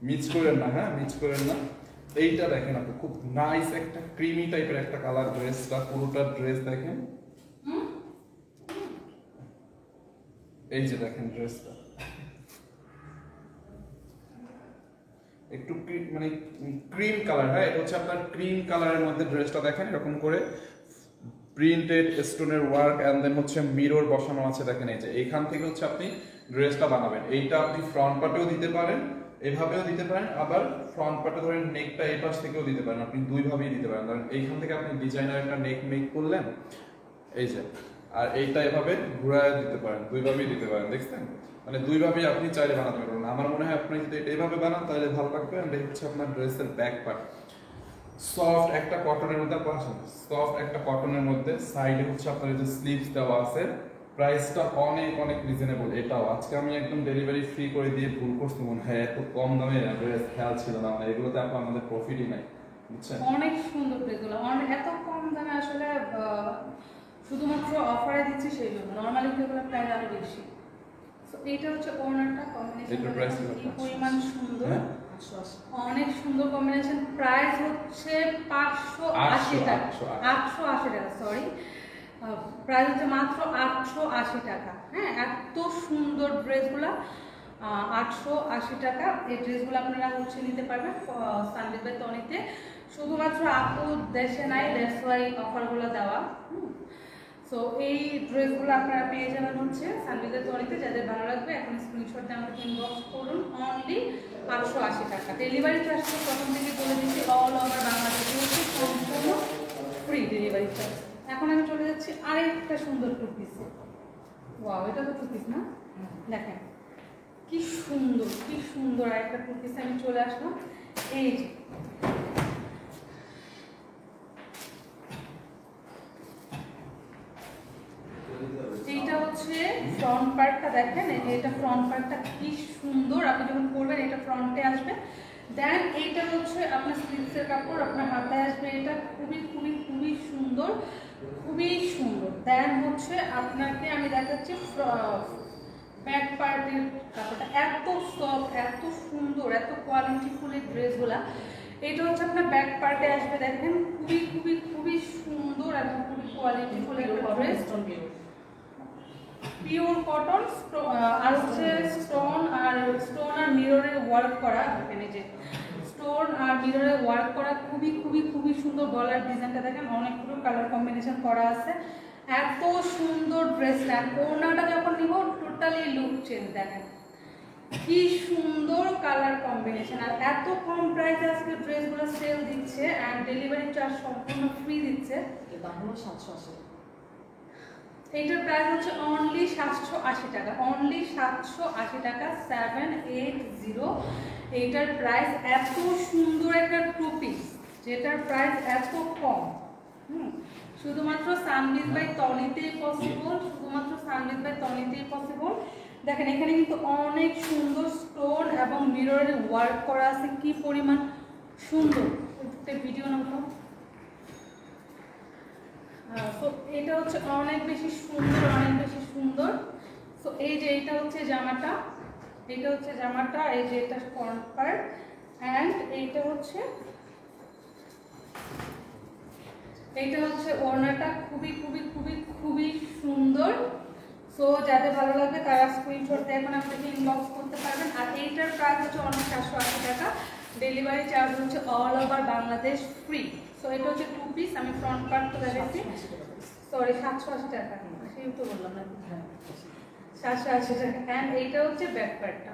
মিস করেন না। হ্যাঁ, মিস করেন না। এইটা দেখেন আপনি, খুব নাইস একটা ক্রিমি টাইপের একটা কালার, ড্রেসটা পুরোটা ড্রেস দেখেন, এই যে দেখেন ড্রেসটা একটু মানে ক্রিম কালার। হ্যাঁ, এটা হচ্ছে আপনার ক্রিম কালারের মধ্যে ড্রেসটা দেখেন, এরকম করে প্রিন্টেড স্টোনের ওয়ার্ক, এন্ড দেন হচ্ছে মিরর বসানো আছে দেখেন। এই যে এইখান থেকে হচ্ছে আপনি ড্রেসটা বানাবেন। এইটা আপনি ফ্রন্ট পার্টেও দিতে পারেন, এভাবেও দিতে পারেন, আবার ফ্রন্ট পার্টে ধরেন নেকটা এই পাশ থেকেও দিতে পারেন, আপনি দুইভাবেই দিতে পারেন। ধরেন এইখান থেকে আপনি ডিজাইনার একটা নেক মেক করলেন, এই যে, আর এইটা এভাবে ঘুরায় দিতে পারেন, দুইভাবেই দিতে পারেন। দেখছেন, মানে দুইভাবেই আপনি চাইলে বানাতে পারবেন। আমার মনে হয় আপনি যদি এটা এইভাবে বানান তাহলে ভালো লাগবে। আর এটা হচ্ছে আপনার ড্রেসের ব্যাক পার্ট, সফট একটা কটনের মধ্যে, সফট একটা কটনের মধ্যে, সাইডে হচ্ছে আপনার এই যে স্লিভস দেওয়া আছে। প্রাইসটা অনেক অনেক রিজনেবল। এটাও আজকে আমি একদম ডেলিভারি ফ্রি করে দিয়ে ভুল করছি মনে হয়, এত কম দামে ড্রেস খেয়াল ছিল না, মানে এগুলোতে আপনি আমাদের প্রফিটই নাই, বুঝছেন। অনেক সুন্দর ড্রেসগুলো, অনেক এত কম দামে আসলে শুধুমাত্র অফারে দিচ্ছি সেই জন্য। নর্মালি এগুলো প্রাইস আরো বেশি। তো এইটা হচ্ছে ওনারটা এটার প্রাইস কম্বিনেশন কি পরিমাণ সুন্দর, হ্যাঁ? 880। অনেক সুন্দর কম্বিনেশন। প্রাইস হচ্ছে 580 টাকা, 880 টাকা, সরি। প্রাইস হচ্ছে মাত্র 880 টাকা। হ্যাঁ, এত সুন্দর ড্রেসগুলো 880 টাকা। এই ড্রেসগুলো আপনারা হচ্ছে নিতে পারবেন সানজিদ ভাই টনিতে। শুধুমাত্র আপু দেশে নাই, দ্যাটস ওয়াই অফারগুলো দেওয়া। সো এই ড্রেসগুলো আপনারা পেয়ে যাবেন হচ্ছে সানজিদ ভাই টনিতে। যাদের ভালো লাগবে এখন স্ক্রিনশট দিয়ে আমাকে ইনবক্স করুন, অনলি 880 টাকা। ডেলিভারি চার্জ তো প্রথম থেকে বলে দিচ্ছি, অল ওভার বাংলাদেশে হচ্ছে সম্পূর্ণ ফ্রি ডেলিভারি চার্জ। এখন আমি চলে যাচ্ছি আরেকটা সুন্দর টু পিসে। ওয়াও, এটা তো টু পিস না, দেখেন কি সুন্দর, কি সুন্দর আরেকটা টু পিসে আমি চলে আসলাম। এই যে এইটা হচ্ছে ফ্রন্ট পার্টটা দেখেন, এই যে এটা ফ্রন্ট পার্টটা কি সুন্দর। আপনি যখন পরবেন এটা ফ্রন্টে আসবে, দেন এইটা হচ্ছে আপনার স্লিভসের কাপড়, আপনার হাতায় আসবে। এটা খুবই খুবই খুবই সুন্দর। খুবই সুন্দর। দেন হচ্ছে আপনাকে আমি দেখাচ্ছি ব্যাক পার্টের কাপড়টা, এত সফট, এত সুন্দর, এত কোয়ালিটিফুল এই ড্রেসগুলা। এটা হচ্ছে আপনার ব্যাক পার্টে আসবে, দেখেন খুবই খুবই খুবই সুন্দর এবং খুবই কোয়ালিটিফুল একটা ড্রেস, পিওর কটন। আর হচ্ছে স্টোন আর মিররের ওয়ার্ক করা, এখানে যে স্টোন আর মিররের ওয়ার্ক করা, খুবই খুবই খুবই সুন্দর। গলার ডিজাইনটা দেখেন, অনেকগুলো কালার কম্বিনেশন করা আছে, এত সুন্দর ড্রেসটা। ওড়নাটা যখন নিব টোটালি লুক চেঞ্জ, দেখেন কি সুন্দর কালার কম্বিনেশন। আর এত কম প্রাইসে আজকে ড্রেসগুলো সেল দিচ্ছে, অ্যান্ড ডেলিভারি চার্জ সম্পূর্ণ ফ্রি দিচ্ছে। দাম হলো 780। এইটার প্রাইস হচ্ছে অনলি 780 টাকা, অনলি 780 টাকা, 780। এইটার প্রাইস, এত সুন্দর একটা টু পিস যেটার প্রাইস এত কম। শুধুমাত্র সানবিজ বাই তনিতেই পসিবল, শুধুমাত্র সানবিজ বাই তনিতেই পসিবল। দেখেন এখানে কিন্তু অনেক সুন্দর স্টোন এবং মিররের ওয়ার্ক করা আছে, কি পরিমাণ সুন্দর। একটা ভিডিও নাও। তো এটা হচ্ছে অনেক বেশি সুন্দর, অনেক বেশি সুন্দর। তো এই যে এটা হচ্ছে জামাটা, এটা হচ্ছে জামাটা, এই যে এটা ফ্রন্ট পার্ট, অ্যান্ড এইটা হচ্ছে ওড়নাটা, খুবই খুবই খুবই খুবই সুন্দর। সো যাদের ভালো লাগবে তারা স্ক্রিনশট দিয়ে এখন আপনাকে ইনবক্স করতে পারবেন। আর এইটার প্রাইস হচ্ছে অনেক 780 টাকা, ডেলিভারি চার্জ হচ্ছে all over Bangladesh free. So এটা হচ্ছে টু পিস, আমি ফ্রন্ট পার্ট তো দেখাচ্ছি, সরি 780 টাকা, সেই তো বললাম না, 780 টাকা। অ্যান্ড এইটা হচ্ছে ব্যাক পার্টটা,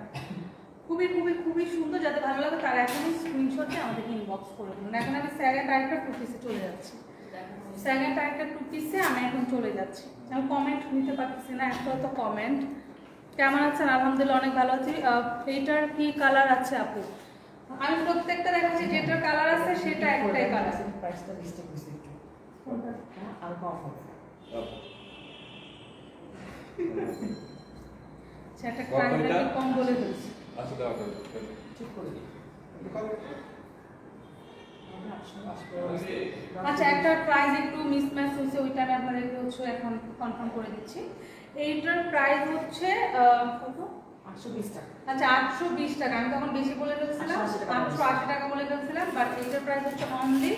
খুবই খুবই খুবই সুন্দর। যাদের ভালো লাগে তারা এখনই স্ক্রিনশট দিয়ে আমাদেরকে ইনবক্স করে দেবেন। এখন আমি স্যাগের টাইপটা টু পিসে চলে যাচ্ছি, স্যাগের টাইপটা টু পিসে আমি এখন চলে যাচ্ছি। আমি কমেন্ট নিতে পারতেছি না, এত কমেন্ট। কেমন আছেন? আলহামদুলিল্লাহ অনেক ভালো আছি। এইটার কি কালার আছে আপু? আমি প্রত্যেকটা দেখাচ্ছি, যেটার কালার আছে সেটা একটাই কালার। প্রাইসটা মিস্টেক হইছে একটু। হ্যাঁ, আর কম হবে। সেটা প্রাইসটা কম বলে দিচ্ছি। আচ্ছা দাও ঠিক করে দিই। আচ্ছা, একটা প্রাইস একটু মিসম্যাচ হয়েছে, ওইটা আমি আপনাদেরকে হচ্ছে এখন কনফার্ম করে দিচ্ছি। এইটার প্রাইস হচ্ছে কত? 820 টাকা। আচ্ছা 820 টাকা, আমি তখন বেশি বলে ফেলছিলাম, 880 টাকা বলে ফেলছিলাম, বাট এইটার প্রাইস হচ্ছে অনলি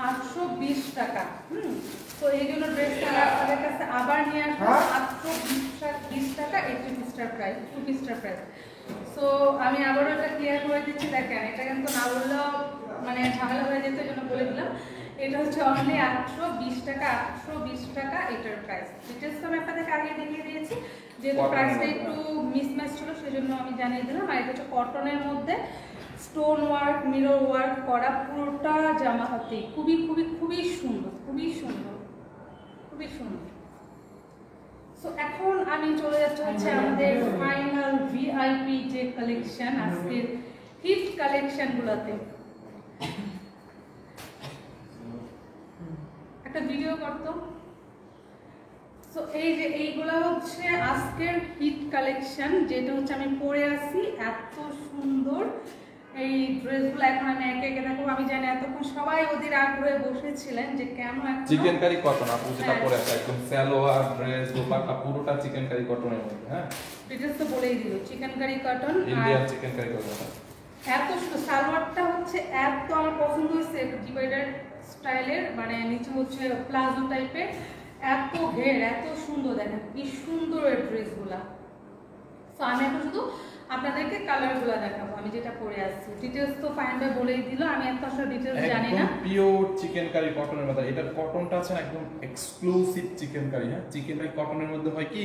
820 টাকা। তো এই জন্য ড্রেসটা আপনাদের কাছে আবার নিয়ে আসবো 820 টাকা, 80 পিসটার প্রাইস, 2 পিসটার প্রাইস। সো আমি আবারও এটা ক্লিয়ার করে দিচ্ছি, দেখেন এটা কিন্তু না বললেও মানে ঝামেলা হয়ে যেত, এই জন্য বলে দিলাম। এটা হচ্ছে অনলি 820 টাকা, 820 টাকা এটার প্রাইস। ডিটেলস তো আমি আপনাদেরকে আগে দেখিয়ে দিয়েছি, যেহেতু প্রাইসটা একটু মিসম্যাচ ছিল সেজন্য আমি জানিয়ে দিলাম। আর এটা হচ্ছে কটনের মধ্যে স্টোন ওয়ার্ক, মিরর ওয়ার্ক করা, পুরোটা জামা হাতে, খুবই খুবই খুবই সুন্দর, খুবই সুন্দর, খুবই সুন্দর। সো এখন আমি চলে যাচ্ছি হচ্ছে আমাদের ফাইনাল ভিআইপি যে কালেকশন, আজকের হিট কালেকশনগুলোতে। একটা ভিডিও করতো। সো এই যে এইগুলা হচ্ছে আজকের হিট কালেকশন, যেটা হচ্ছে আমি পরে আসি, এত সুন্দর এই ড্রেসগুলো। এখন আমি একে একে দেখো, আমি জানি এতক্ষণ সবাই ওদের আগ্রহে বসেছিলেন যে কেন চিকেন কারি কটন, আপু যেটা পরে আছে একদম সালোয়ার ড্রেস, দোপাট্টা পুরোটা চিকেন কারি কটনের মধ্যে। হ্যাঁ, ডিটেইলস তো বলেই দিল, chicken curry cotton, Indian chicken curry cotton. এত সুন্দর সালোয়ারটা হচ্ছে, এত আমার পছন্দ হয়েছে, ডিভাইডার স্টাইলের, মানে নিচে হচ্ছে প্লাজো টাইপের, এত ঘের, এত সুন্দর। দেখেন কি সুন্দর এই ড্রেসগুলা। তো আমি এখন শুধু আপনাদেরকে কালারগুলো দেখাবো, আমি যেটা পরে আসছি। ডিটেইলস তো ফাইন ভাই বলেই দিল, আমি এত আসলে ডিটেইলস জানি না। একদম পিওর চিকেন কারি কটনের মধ্যে, এটার কটনটা আছে না একদম এক্সক্লুসিভ চিকেন কারি। হ্যাঁ, চিকেন কারি কটনের মধ্যে হয় কি,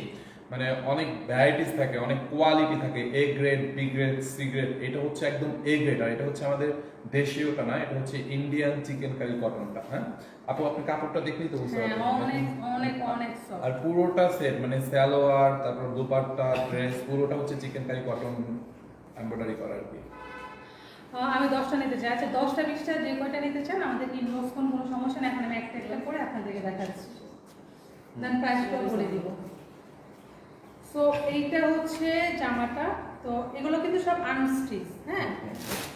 মানে অনেক ভ্যারাইটিস থাকে, অনেক কোয়ালিটি থাকে, A grade, B grade, C grade. এটা হচ্ছে একদম এ গ্রেড, আর এটা হচ্ছে আমাদের দেশীয়টা না, এটা হচ্ছে ইন্ডিয়ান চিকেন কারি কটনটা। হ্যাঁ আপু, আপনি কাপড়টা দেখলেই তো বুঝতে পারবেন, অনেক অনেক অনেক সফট। আর পুরোটা সেট, মানে সালোয়ার, তারপর দুপাট্টা, ড্রেস, পুরোটা হচ্ছে চিকেন কারি কটন এমব্রয়ডারি করা আর কি। আমি 10টা নিতে চাই। আচ্ছা 10টা 20টা যে কয়টা নিতে চান আমাদেরকে ইনবক্স করুন, কোনো সমস্যা নেই। এখন আমি একটা একটা করে আপনাদেরকে দেখাচ্ছি, দেন প্রাইসটা বলে দিব। সো এইটা হচ্ছে জামাটা। তো এগুলো কিন্তু সব আনস্টিচ, হ্যাঁ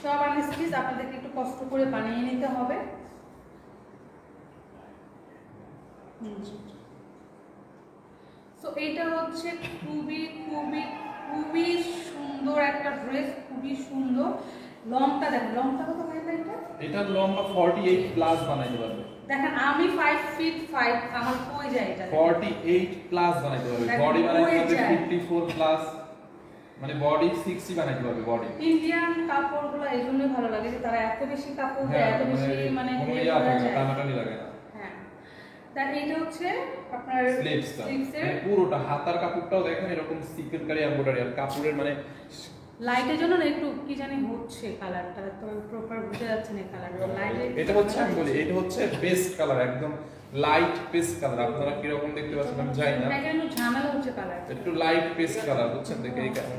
সব আনস্টিচ, আপনাদেরকে একটু কষ্ট করে বানিয়ে নিতে হবে। সো এইটা হচ্ছে খুবই খুবই খুবই সুন্দর একটা ড্রেস, খুবই সুন্দর। লংটা দেখেন, লংটা কত হয় এটা? এটা লম্বা 48 প্লাস বানাইতে পারবে। দেখেন আমি 5 ফিট 5, আমার কই যায় এটা? 48 প্লাস বানাইতে পারবে। বডি বানাইতে পারবে 54 প্লাস, মানে বডি 60 বানাইতে পারবে বডি। ইন্ডিয়ান কাপড়গুলো এই জন্যই ভালো লাগে যে তারা এত বেশি কাপড় দেয়, এত বেশি মানে কোনো ইয়ে ইয়া করা থাকে না, যায়। টানাটানি লাগে না। হ্যাঁ, তার এইটা হচ্ছে আপনার স্লিভসটা স্লিভসের মানে পুরোটা হাতার কাপড়টাও দেখেন এরকম সিকোয়েন্সকারী এমব্রয়ডারি, আর কাপড়ের মানে লাইটের জন্য না একটু কি জানি হচ্ছে কালারটা, তো প্রপার বোঝা যাচ্ছে না কালারটা। লাইটে এটা হচ্ছে আমি বলি এটা হচ্ছে পেস্ট কালার, একদম লাইট পেস্ট কালার। আপনারা কি রকম দেখতে পাচ্ছেন আমি জানি না, এটা একটু ঝামেলা হচ্ছে কালার। একটু লাইট পেস্ট কালার বুঝছেন, দেখে এই কালার।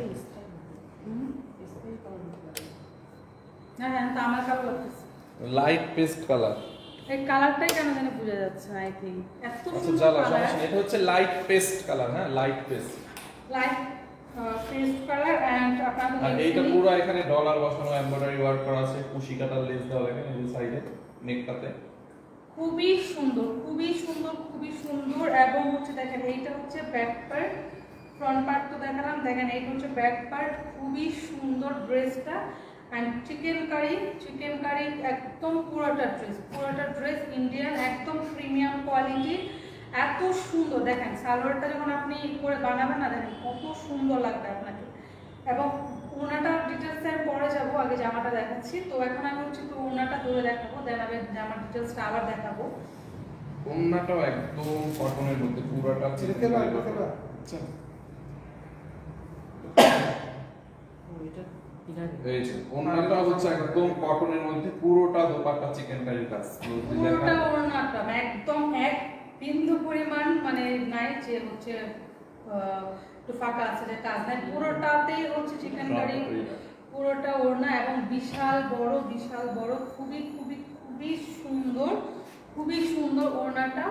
হ্যাঁ হ্যাঁ, তো আমার কাপড় লাগতেছে। Light paste colour. এই কালারটাই কেন জানি বোঝা যাচ্ছে না, আই থিং এত আচ্ছা সুন্দর জ্বালা কালার। সমস্যা নেই, এটা হচ্ছে লাইট পেস্ট কালার। হ্যাঁ, light paste. Light paste colour and আপনারা আর এইটা পুরো এখানে ডলার বসানো, এমব্রয়ডারি ওয়ার্ক করা আছে, কুশি কাটার লেস দেওয়া দেখেন এই সাইডে নেকটাতে। খুবই সুন্দর, খুবই সুন্দর, খুবই সুন্দর। এবং হচ্ছে দেখেন এইটা হচ্ছে ব্যাক পার্ট, ফ্রন্ট পার্ট তো দেখালাম, দেখেন এইটা হচ্ছে ব্যাক পার্ট। খুবই সুন্দর ড্রেসটা। অ্যান্ড চিকেন কারি একদম পুরোটা ড্রেস ইন্ডিয়ান, একদম প্রিমিয়াম কোয়ালিটি, এত সুন্দর। দেখেন সালোয়ারটা যখন আপনি করে বানাবেন না, দেখেন কত সুন্দর লাগবে আপনাকে। এবং ওনাটা ডিটেলস আমি পরে যাবো, আগে জামাটা দেখাচ্ছি। তো এখন আমি হচ্ছে তো ওনাটা ধরে দেখাবো, দেন আমি জামার ডিটেলসটা আবার দেখাবো। ওন্নাটাও একদম কটনের মধ্যে পুরোটা চিকেন কারি করা। আচ্ছা এই যে ওন্নাটা হচ্ছে একদম কটনের মধ্যে, পুরোটা দোপাট্টা চিকেন কারি কাজ। পুরোটা ওনাটা একদম এক বিন্দু পরিমাণ মানে নাই যে হচ্ছে একটু ফাঁকা আছে যে কাজ নাই, পুরোটাতেই হচ্ছে চিকেন কারি, পুরোটা ওড়না। এবং বিশাল বড় খুবই খুবই খুবই সুন্দর, খুবই সুন্দর ওড়নাটা।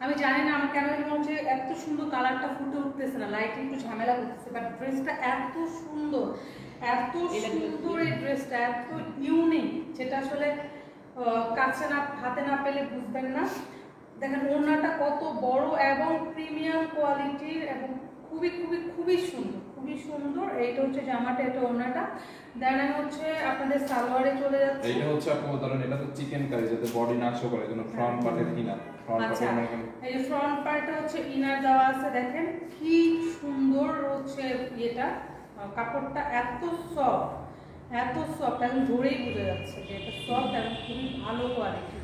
আমি জানি না আমার কেন মনে হচ্ছে এত সুন্দর কালারটা ফুটে উঠতেছে না, লাইট একটু ঝামেলা করতেছে, বাট ড্রেসটা এত সুন্দর, এত সুন্দর এই ড্রেসটা, এত ইউনিক, যেটা আসলে কাছে না হাতে না পেলে বুঝবেন না। দেখেন ওড়নাটা কত বড় এবং প্রিমিয়াম কোয়ালিটির, এবং খুবই খুবই খুবই সুন্দর, খুবই সুন্দর। এইটা হচ্ছে জামাটা, এটা ওড়নাটা। দেন আমি হচ্ছে আপনাদের সালোয়ারে চলে যাচ্ছি। এইটা হচ্ছে আপু ধরেন এটা তো চিকেন কারি, যাতে বডি না শো করে, জন্য ফ্রন্ট পার্টের কিনা ফ্রন্ট আচ্ছা, পার্টের এই যে ফ্রন্ট পার্টটা হচ্ছে ইনার দেওয়া আছে, দেখেন কি সুন্দর হচ্ছে এটা। কাপড়টা এত সফট, একদম ধরেই বোঝা যাচ্ছে যে এটা সফট এবং খুবই ভালো কোয়ালিটি।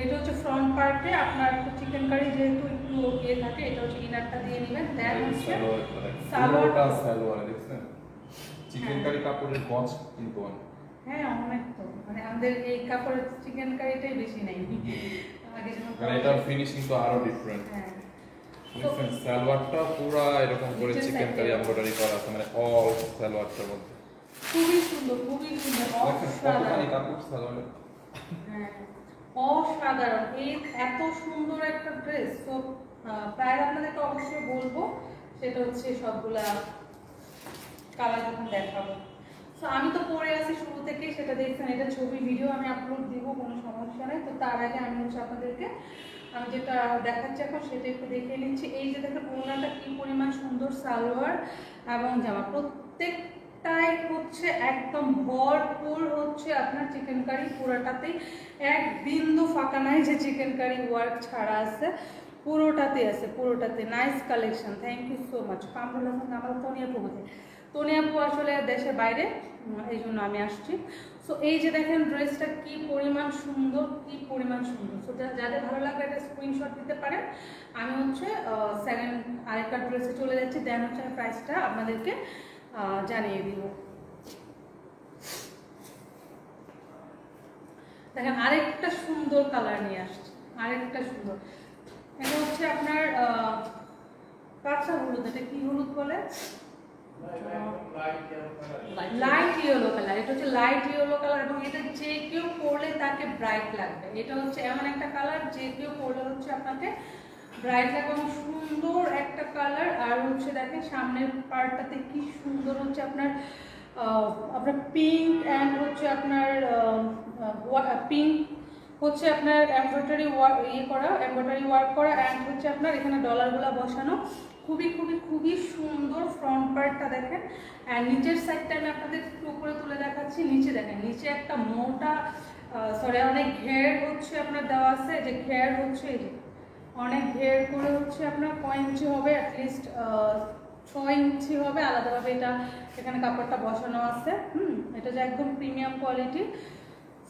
এটা হচ্ছে ফ্রন্ট পার্টে আপনার একটু চিকেন কারি যেহেতু একটু ইয়ে থাকে, এটা হচ্ছে ইনারটা দিয়ে নেবেন। দেন হচ্ছে সালোয়ারটা সালোয়ার দেখছেন চিকেন কারি কাপড়ের গজ কিন্তু অনেক। হ্যাঁ অনেক, তো মানে আমাদের এই কাপড়ের চিকেন কারিটাই বেশি নেই আগে যেমন, কারণ এটার ফিনিশিং তো আরো ডিফারেন্ট। হ্যাঁ দেখছেন সালোয়ারটা পুরো এরকম করে চিকেন কারি এমব্রয়ডারি করা আছে, মানে অল সালোয়ারটার মধ্যে খুবই সুন্দর, খুবই সুন্দর, দেখেন কতখানি অসাধারণ। কাপড় সালোয়ারে। হ্যাঁ অসাধারণ, এই এত সুন্দর একটা ড্রেস। তো প্রায় আপনাদেরকে অবশ্যই বলবো, সেটা হচ্ছে সবগুলা কালার যখন দেখাবো। তো আমি তো পরে আছি শুরু থেকে, সেটা দেখছেন, এটা ছবি ভিডিও আমি আপলোড দিব, কোনো সমস্যা নেই। তো তার আগে আমি হচ্ছে আপনাদেরকে আমি যেটা দেখাচ্ছি এখন সেটা একটু দেখে নিচ্ছি। এই যে দেখেন ওড়নাটা কি পরিমাণ সুন্দর, সালোয়ার এবং জামা প্রত্যেকটাই হচ্ছে একদম ভরপুর হচ্ছে আপনার চিকেন কারি, পুরোটাতেই এক বিন্দু ফাঁকা নাই যে চিকেন কারি ওয়ার্ক ছাড়া আছে, পুরোটাতে আছে, পুরোটাতে nice collection. Thank you so much. Kamrul Hasan, আমার তনিয়াপু বোধহয়, তনিয়াপু আসলে দেশের বাইরে, এই জন্য আমি আসছি। সো এই যে দেখেন ড্রেসটা কি পরিমাণ সুন্দর, কি পরিমাণ সুন্দর। সো যাদের ভালো লাগবে একটা স্ক্রিনশট দিতে পারেন। আমি হচ্ছে সেকেন্ড আরেকটা ড্রেসে চলে যাচ্ছি, দেন হচ্ছে আমি প্রাইসটা আপনাদেরকে জানিয়ে দিব। দেখেন আরেকটা সুন্দর কালার নিয়ে আসছে, আরেকটা সুন্দর। এটা হচ্ছে আপনার কাঁচা হলুদ, এটা কি হলুদ বলে, লাইট ইয়েলো কালার। এটা হচ্ছে লাইট ইয়েলো কালার, এবং এটা যে কেউ পরলে তাকে ব্রাইট লাগবে। এটা হচ্ছে এমন একটা কালার যে কেউ পরলে হচ্ছে আপনাকে ব্রাইট লাগবে, এবং সুন্দর একটা কালার। আর হচ্ছে দেখেন সামনের পার্টটাতে কি সুন্দর হচ্ছে আপনার পিঙ্ক অ্যান্ড হচ্ছে আপনার পিঙ্ক হচ্ছে আপনার এমব্রয়ডারি ওয়ার্ক করা অ্যান্ড হচ্ছে আপনার এখানে ডলারগুলো বসানো, খুবই খুবই খুবই সুন্দর। ফ্রন্ট পার্টটা দেখেন, অ্যান্ড নিচের সাইডটা আমি আপনাদের একটু উপরে তুলে দেখাচ্ছি। নিচে দেখেন, নিচে একটা মোটা অনেক ঘের হচ্ছে আপনার দেওয়া আছে, যে ঘের হচ্ছে এই যে অনেক ঘের করে হচ্ছে আপনার কয় ইঞ্চি হবে, অ্যাটলিস্ট 6 ইঞ্চি হবে আলাদাভাবে এটা এখানে কাপড়টা বসানো আছে। এটা যে একদম প্রিমিয়াম কোয়ালিটি।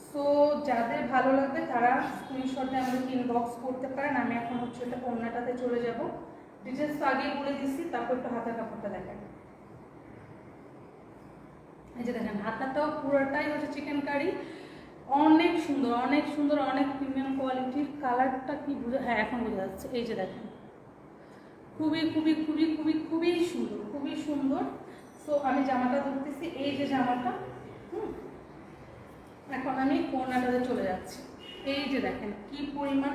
সো যাদের ভালো লাগবে তারা স্ক্রিনশট দিয়ে আমাদেরকে ইনবক্স করতে পারেন। আমি এখন হচ্ছে এটা ওড়নাটাতে চলে যাব। ডিটেলস তো আগেই বলে দিচ্ছি, তারপর একটু হাতের কাপড়টা দেখেন। এই যে দেখেন হাতাটাও পুরোটাই হচ্ছে চিকেন কারি, অনেক সুন্দর অনেক সুন্দর, অনেক প্রিমিয়াম কোয়ালিটির। কালারটা কি বুঝে, হ্যাঁ এখন বোঝা যাচ্ছে। এই যে দেখেন খুবই খুবই খুবই খুবই খুবই সুন্দর, খুবই সুন্দর। সো আমি জামাটা ধরতেছি, এই যে জামাটা। এখন আমি ওড়নাটাতে চলে যাচ্ছি। এই যে দেখেন কি পরিমাণ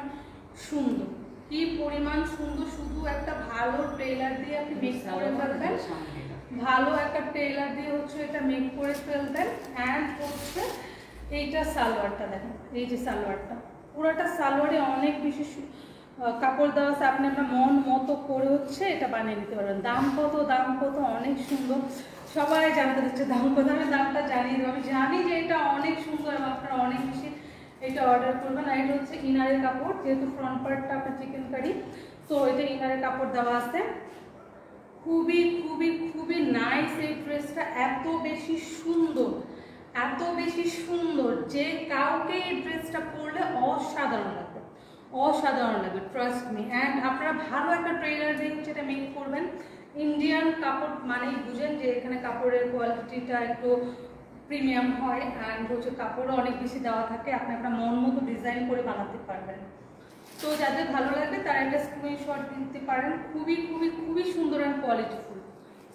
সুন্দর, কি পরিমাণ সুন্দর। শুধু একটা ভালো ট্রেলার দিয়ে আপনি মেক করে ফেলবেন, ভালো একটা ট্রেলার দিয়ে হচ্ছে এটা মেক করে ফেলবেন। অ্যান্ড হচ্ছে এইটা সালোয়ারটা দেখেন, এই যে সালোয়ারটা পুরোটা সালোয়ারে অনেক বেশি কাপড় দেওয়া আছে। আপনি আপনার মন মতো করে হচ্ছে এটা বানিয়ে নিতে পারবেন। দাম কত, দাম কত, অনেক সুন্দর। সবাই জানতে দিচ্ছে দাম কত, আমি দামটা জানিয়ে দেবো। আমি জানি যে এটা অনেক সুন্দর এবং আপনারা অনেক বেশি এটা অর্ডার করবেন। আর এটা হচ্ছে ইনারের কাপড়, যেহেতু ফ্রন্ট পার্টটা আপনার চিকেন কারি, তো এটা ইনারের কাপড় দেওয়া আছে। খুবই খুবই খুবই নাইস এই ড্রেসটা, এত বেশি সুন্দর, এত বেশি সুন্দর যে কাউকে এই ড্রেসটা পরলে অসাধারণ লাগবে, অসাধারণ লাগবে, ট্রাস্ট মি। অ্যান্ড আপনারা ভালো একটা ট্রেলার দিয়ে হচ্ছে এটা মেক করবেন। ইন্ডিয়ান কাপড় মানেই বুঝেন যে এখানে কাপড়ের কোয়ালিটিটা একটু প্রিমিয়াম হয়, অ্যান্ড হচ্ছে কাপড়ও অনেক বেশি দেওয়া থাকে, আপনি আপনার মন মতো ডিজাইন করে বানাতে পারবেন। তো যাদের ভালো লাগবে তারা একটা স্ক্রিনশট দিতে পারেন। খুবই খুবই খুবই সুন্দর অ্যান্ড কোয়ালিটিফুল।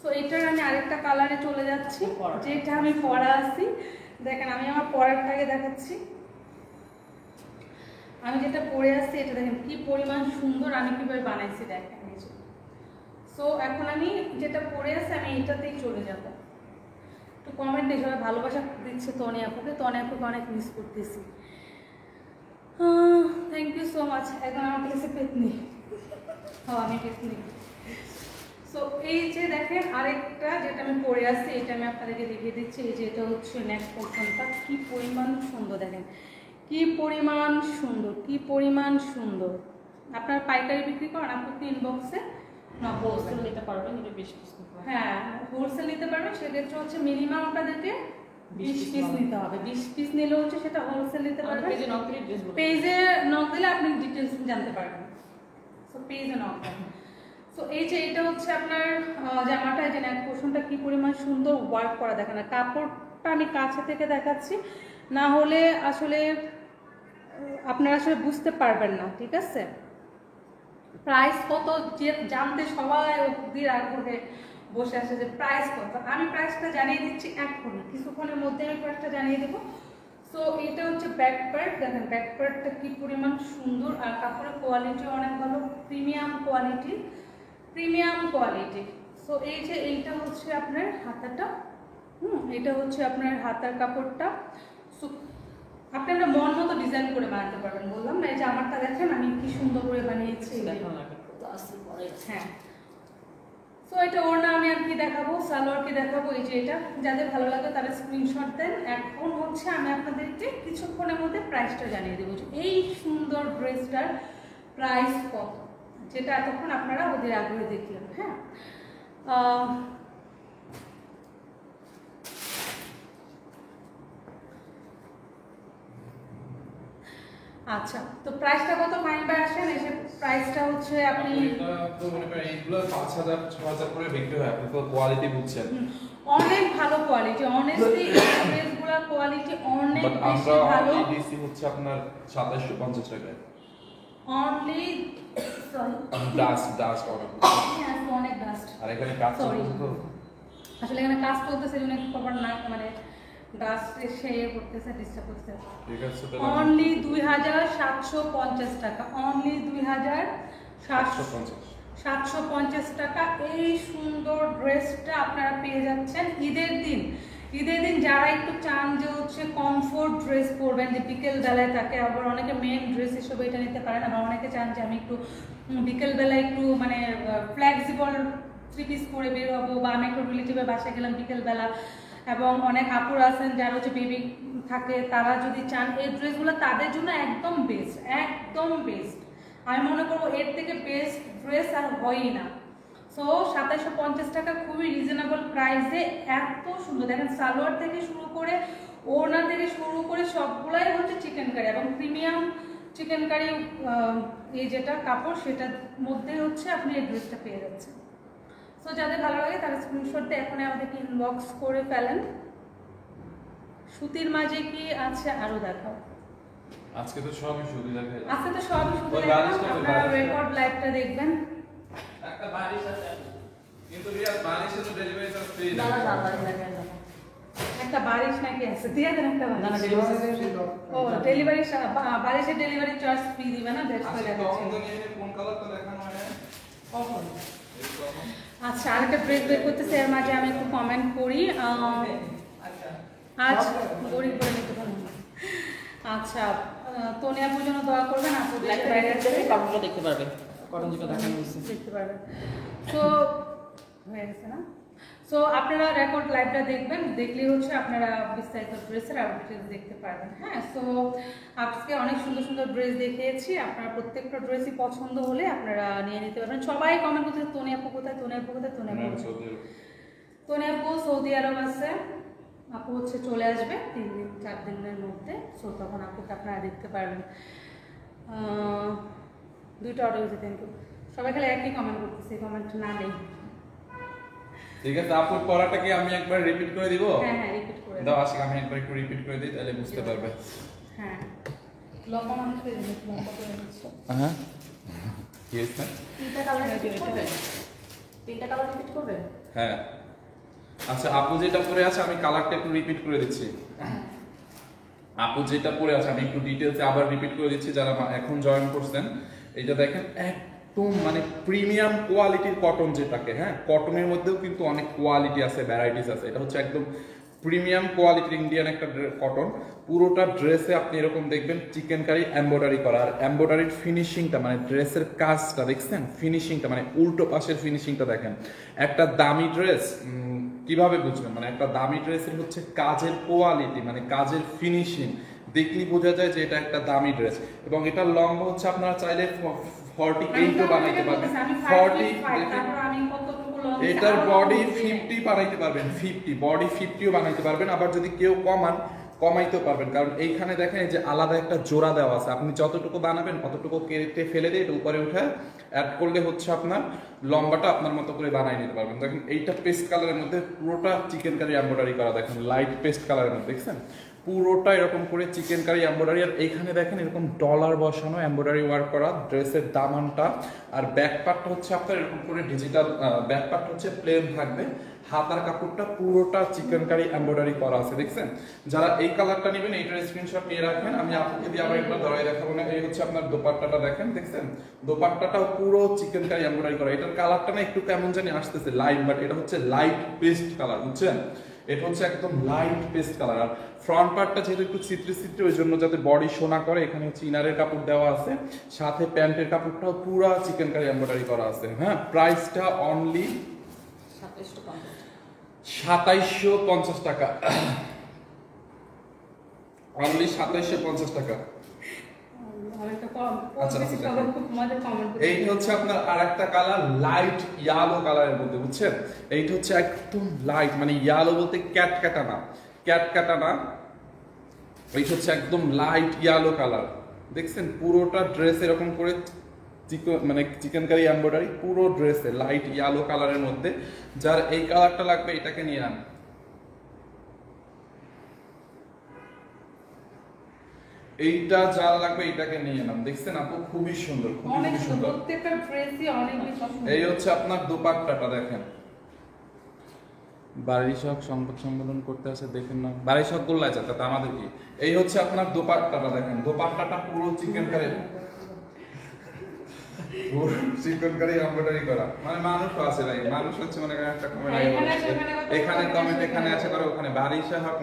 সো এটার আমি আরেকটা কালারে চলে যাচ্ছি, যেটা আমি পরা আছি। দেখেন আমি আমার পরারটাকে দেখাচ্ছি। আমি যেটা পরে আসছি এটা দেখেন কি পরিমাণ সুন্দর, আমি কিভাবে বানাইছি দেখেন। সো এখন আমি যেটা পরে আছি আমি এটাতেই চলে যাব। তো কমেন্টে সবাই ভালোবাসা দিচ্ছে তনি আপুকে, তনি আপুকে অনেক মিস করতেছি। Thank you so much. এখন আমার কাছে পেতনি, আমি পেতনি। সো এই যে দেখেন আরেকটা যেটা আমি পরে আসছি, এটা আমি আপনাদেরকে দেখিয়ে দিচ্ছি। এই যে এটা হচ্ছে নেক্সট পোর্শনটা, কি পরিমাণ সুন্দর দেখেন, কি পরিমাণ সুন্দর, কি পরিমাণ সুন্দর। আপনারা পাইকারি বিক্রি করেন, আপনি ইনবক্সে না হোলসেল নিতে পারবেন, এটা 20 পিস নিতে হবে। হ্যাঁ হোলসেল নিতে পারবেন, সেক্ষেত্রে হচ্ছে মিনিমাম আপনাদেরকে 20 পিস নিতে হবে। 20 পিস নিলে হচ্ছে সেটা হোলসেল নিতে পারবেন। পেজে নক দিলে আপনি ডিটেলস জানতে পারবেন। সো পেজে নক দেন। সো এই যে এটা হচ্ছে আপনার জামাটা, যে নেক পোর্শনটা কি পরিমাণ সুন্দর ওয়ার্ক করা দেখেন। আর কাপড়টা আমি কাছে থেকে দেখাচ্ছি, না হলে আসলে আপনারা আসলে বুঝতে পারবেন না, ঠিক আছে। প্রাইস কত জানতে সবাই অবধির আগ্রহে বসে আসে যে প্রাইস কত। আমি প্রাইসটা জানিয়ে দিচ্ছি এখন, কিছুক্ষণের মধ্যে আমি প্রাইসটা জানিয়ে দেবো। সো এটা হচ্ছে ব্যাক পার্ট, দেখেন ব্যাক পার্টটা কি পরিমাণ সুন্দর। আর কাপড়ের কোয়ালিটি অনেক ভালো, premium quality, premium quality. So এই যে এইটা হচ্ছে আপনার হাতাটা, এটা হচ্ছে আপনার হাতার কাপড়টা। সো আপনারা মন মতো ডিজাইন করে বানাতে পারবেন, বললাম না। এই যে আমারটা দেখেন আমি কি সুন্দর করে বানিয়েছি। হ্যাঁ সো এটা ওড়না আমি আর কি দেখাবো, সালোয়ার কি দেখাবো। এই যে এটা যাদের ভালো লাগে তারা স্ক্রিনশট দেন। এখন হচ্ছে আমি আপনাদেরকে কিছুক্ষণের মধ্যে প্রাইসটা জানিয়ে দেবো যে এই সুন্দর ড্রেসটার প্রাইস কত, যেটা এতক্ষণ আপনারা ওদের আগ্রহে দেখলেন। হ্যাঁ আচ্ছা, তো প্রাইসটা কত ফাইন বাই আসেন। এই যে প্রাইসটা হচ্ছে আপনি এটা তো মনে করেন এইগুলো 5000 6000 করে বিক্রি হয়, আপনি তো কোয়ালিটি বুঝছেন, অনেক ভালো কোয়ালিটি। অনেস্টলি এই ড্রেসগুলোর কোয়ালিটি অনেক বেশি ভালো। আমরা দিছি হচ্ছে আপনার 2750 টাকায় অনলি সরি ডাস্ট অর্ডার অনেক ডাস্ট। আর এখানে কাজ চলছে তো, আসলে এখানে কাজ চলতেছে জন্য কভার না, মানে ডাস্ট এসে করতেছে, ডিস্টার্ব করতেছে। ঠিক আছে অনলি 2750 টাকা, অনলি 2750 টাকা এই সুন্দর ড্রেসটা আপনারা পেয়ে যাচ্ছেন ঈদের দিন। ঈদের দিন যারা একটু চান যে হচ্ছে কমফোর্ট ড্রেস পরবেন, যে বিকেল বেলায় থাকে, আবার অনেকে মেন ড্রেস হিসেবে এটা নিতে পারেন, আবার অনেকে চান যে আমি একটু বিকেল বেলায় একটু মানে ফ্লেক্সিবল 3 পিস পরে বের হবো, বা আমি একটু রিলেটিভের বাসায় গেলাম বিকেল বেলা, এবং অনেক আপুরা আছেন যারা হচ্ছে বেবি থাকে, তারা যদি চান এই ড্রেসগুলো তাদের জন্য একদম বেস্ট, একদম বেস্ট। আমি মনে করবো এর থেকে বেস্ট ড্রেস আর হয়ই না। সো 2750 টাকা খুবই রিজনেবল প্রাইসে এত সুন্দর, দেখেন সালোয়ার থেকে শুরু করে ওড়না থেকে শুরু করে সবগুলাই হচ্ছে চিকেন কারি, এবং প্রিমিয়াম চিকেন কারি এই যেটা কাপড় সেটার মধ্যে হচ্ছে আপনি এই ড্রেসটা পেয়ে যাচ্ছেন। সো যাদের ভালো লাগে তারা স্ক্রিনশট দিয়ে এখন আমাদেরকে ইনবক্স করে ফেলেন। সুতির মাঝে কি আছে আরো দেখাও? আজকে তো সবই সুতি লাগে, আজকে তো সবই সুতি ওই দেখাও, বালিশটা, ওই আপনারা বালিশটা। রেকর্ড লাইভটা দেখবেন। একটা বালিশ আছে কিন্তু রিয়া বালিশে তো ডেলিভারি চার্জ ফ্রি না না। না না না না একটা বালিশ নাকি আছে, দিয়ে দেন একটা না না বালিশ। ডেলিভারি ও ডেলিভারি বালিশের ডেলিভারি চার্জ ফ্রি দিবে না, দ্যাটস আজকে ওয়াই তো দেখাচ্ছি। অঙ্গনে কোন কালার তো দেখানো হয় না। কখন এই তো এখন। আচ্ছা, আরেকটা ড্রেস বের করতেছে, এর মাঝে আমি একটু কমেন্ট করি। আচ্ছা আজ গরিব করে নিতে পারবো না। আচ্ছা, তনিয়া জন্য দোয়া করবেন, আপু লাইক বাইরে আসলে কটনগুলো দেখতে পারবে, কটন যেটা দেখানো হয়েছে দেখতে পারবেন। তো হয়ে গেছে না? সো আপনারা রেকর্ড লাইভটা দেখবেন, দেখলেই হচ্ছে আপনারা বিস্তারিত ড্রেসের আপডেট দেখতে পারবেন। হ্যাঁ, সো আজকে অনেক সুন্দর সুন্দর ড্রেস দেখিয়েছি, আপনারা প্রত্যেকটা ড্রেসই পছন্দ হলে আপনারা নিয়ে নিতে পারবেন। সবাই কমেন্ট করতে তনিয়া আপু কোথায়, তনিয়া আপু কোথায়, তনিয়া আপু কোথায়? তনিয়া আপু সৌদি আরব আছে, আপু হচ্ছে চলে আসবে 3 দিন 4 দিনের মধ্যে। সো তখন আপুকে আপনারা দেখতে পারবেন। 2টা অর্ডার হয়েছে, থ্যাংক ইউ। সবাই খালি একই কমেন্ট করতেছে, কমেন্ট না নেই। ঠিক আছে, আপুর পড়াটা কি আমি একবার রিপিট করে দিব? হ্যাঁ হ্যাঁ, রিপিট করে দাও আজকে আমি একবার একটু রিপিট করে দিই, তাহলে বুঝতে পারবে। হ্যাঁ, লম্বা মানুষ হয়ে যাবে, লম্বা করে দিচ্ছি। হ্যাঁ, কি হয়েছে? তিনটা কালার রিপিট করবে, তিনটা কালার রিপিট করবে। হ্যাঁ, আচ্ছা আপু যেটা পরে আছে আমি কালারটা একটু রিপিট করে দিচ্ছি। আপু যেটা পরে আছে আমি একটু ডিটেইলসে আবার রিপিট করে দিচ্ছি, যারা এখন জয়েন করছেন। এটা দেখেন একদম মানে প্রিমিয়াম কোয়ালিটির কটন যেটাকে, হ্যাঁ কটনের মধ্যেও কিন্তু অনেক কোয়ালিটি আছে, ভ্যারাইটিস আছে। এটা হচ্ছে একদম প্রিমিয়াম কোয়ালিটির ইন্ডিয়ান একটা কটন। পুরোটা ড্রেসে আপনি এরকম দেখবেন চিকেন কারি এমব্রয়ডারি করা, আর এমব্রয়ডারির ফিনিশিংটা মানে ড্রেসের কাজটা দেখছেন, ফিনিশিংটা মানে উল্টো পাশের ফিনিশিংটা দেখেন। একটা দামি ড্রেস কিভাবে বুঝবেন, মানে একটা দামি ড্রেসের হচ্ছে কাজের কোয়ালিটি মানে কাজের ফিনিশিং দেখলেই বোঝা যায় যে এটা একটা দামি ড্রেস। এবং এটার লম্বা হচ্ছে আপনারা চাইলে 48ও বানাইতে পারবেন, 40 এটার বডি 50 বানাইতে পারবেন, 50 বডি 50ও বানাইতে পারবেন। আবার যদি কেউ কমাইতেও পারবেন, কারণ এইখানে দেখেন যে আলাদা একটা জোড়া দেওয়া আছে, আপনি যতটুকু বানাবেন অতটুকু কেটে ফেলে দিয়ে এটা উপরে উঠে অ্যাড করলে হচ্ছে আপনার লম্বাটা আপনার মতো করে বানিয়ে নিতে পারবেন। দেখেন এইটা পেস্ট কালারের মধ্যে পুরোটা চিকেন কারি এমব্রয়ডারি করা, দেখেন লাইট পেস্ট কালারের মধ্যে দেখছেন পুরোটা এরকম করে চিকেন কারি এমব্রয়ডারি। আর এইখানে দেখেন এরকম ডলার বসানো এমব্রয়ডারি ওয়ার্ক করা ড্রেসের দামানটা। আর ব্যাক পার্টটা হচ্ছে আপনার এরকম করে ডিজিটাল, ব্যাক পার্ট হচ্ছে প্লেন থাকবে, হাতার কাপড়টা পুরোটা চিকেন কারি এমব্রয়ডারি করা আছে দেখছেন। যারা এই কালারটা নেবেন এইটার স্ক্রিনশট নিয়ে রাখবেন, আমি আপনাকে দিয়ে আবার একবার ধরাই দেখাবো না। এই হচ্ছে আপনার দোপাট্টাটা দেখেন, দেখছেন দোপাট্টাটাও পুরো চিকেন কারি এমব্রয়ডারি করা। এটার কালারটা না একটু কেমন জানি আসতেছে লাইট, বাট এটা হচ্ছে লাইট পেস্ট কালার বুঝছেন, এটা হচ্ছে একদম লাইট পেস্ট কালার। আর ফ্রন্ট পার্টটা যেহেতু একটু চিত্রে চিত্রে ওই জন্য যাতে বডি সোনা করে, এখানে হচ্ছে ইনারের কাপড় দেওয়া আছে, সাথে প্যান্টের কাপড়টাও পুরো চিকেন কারি এমব্রয়ডারি করা আছে। হ্যাঁ, প্রাইসটা অনলি 2750 টাকা, অনলি 2750 টাকা। আচ্ছা, এইটা হচ্ছে আপনার আরেকটা কালার লাইট ইয়েলো কালারের মধ্যে বুঝছেন। এইটা হচ্ছে একদম লাইট মানে ইয়েলো বলতে ক্যাটকাটা না, ক্যাটকাটা না, এইটা হচ্ছে একদম লাইট ইয়েলো কালার দেখছেন। পুরোটা ড্রেস এরকম করে মানে চিকেন কারি এমব্রয়ডারি পুরো ড্রেসে লাইট ইয়েলো কালারের মধ্যে। যার এই কালারটা লাগবে এটাকে নিয়ে আন, এইটা যার লাগবে এটাকে নিয়ে নাম। দেখছেন আপু খুবই সুন্দর, খুবই সুন্দর, প্রত্যেকটা ড্রেসই অনেক বেশি সুন্দর। এই হচ্ছে আপনার দোপাট্টাটা দেখেন, বাড়ি শখ সংবাদ সম্মেলন করতে আসে দেখেন না, বাড়ি শখ গোল্লায় যাতে তা আমাদের কি। এই হচ্ছে আপনার দোপাট্টাটা দেখেন, দোপাট্টাটা পুরো চিকেন কারি পুরো চিকনকারি এমব্রয়ডারি করা মানে মানুষ আছে ভাই মানুষ হচ্ছে মনে করেন একটা কমেন্ট এখানে কমেন্ট এখানে আসা করে ওখানে বারিশা হক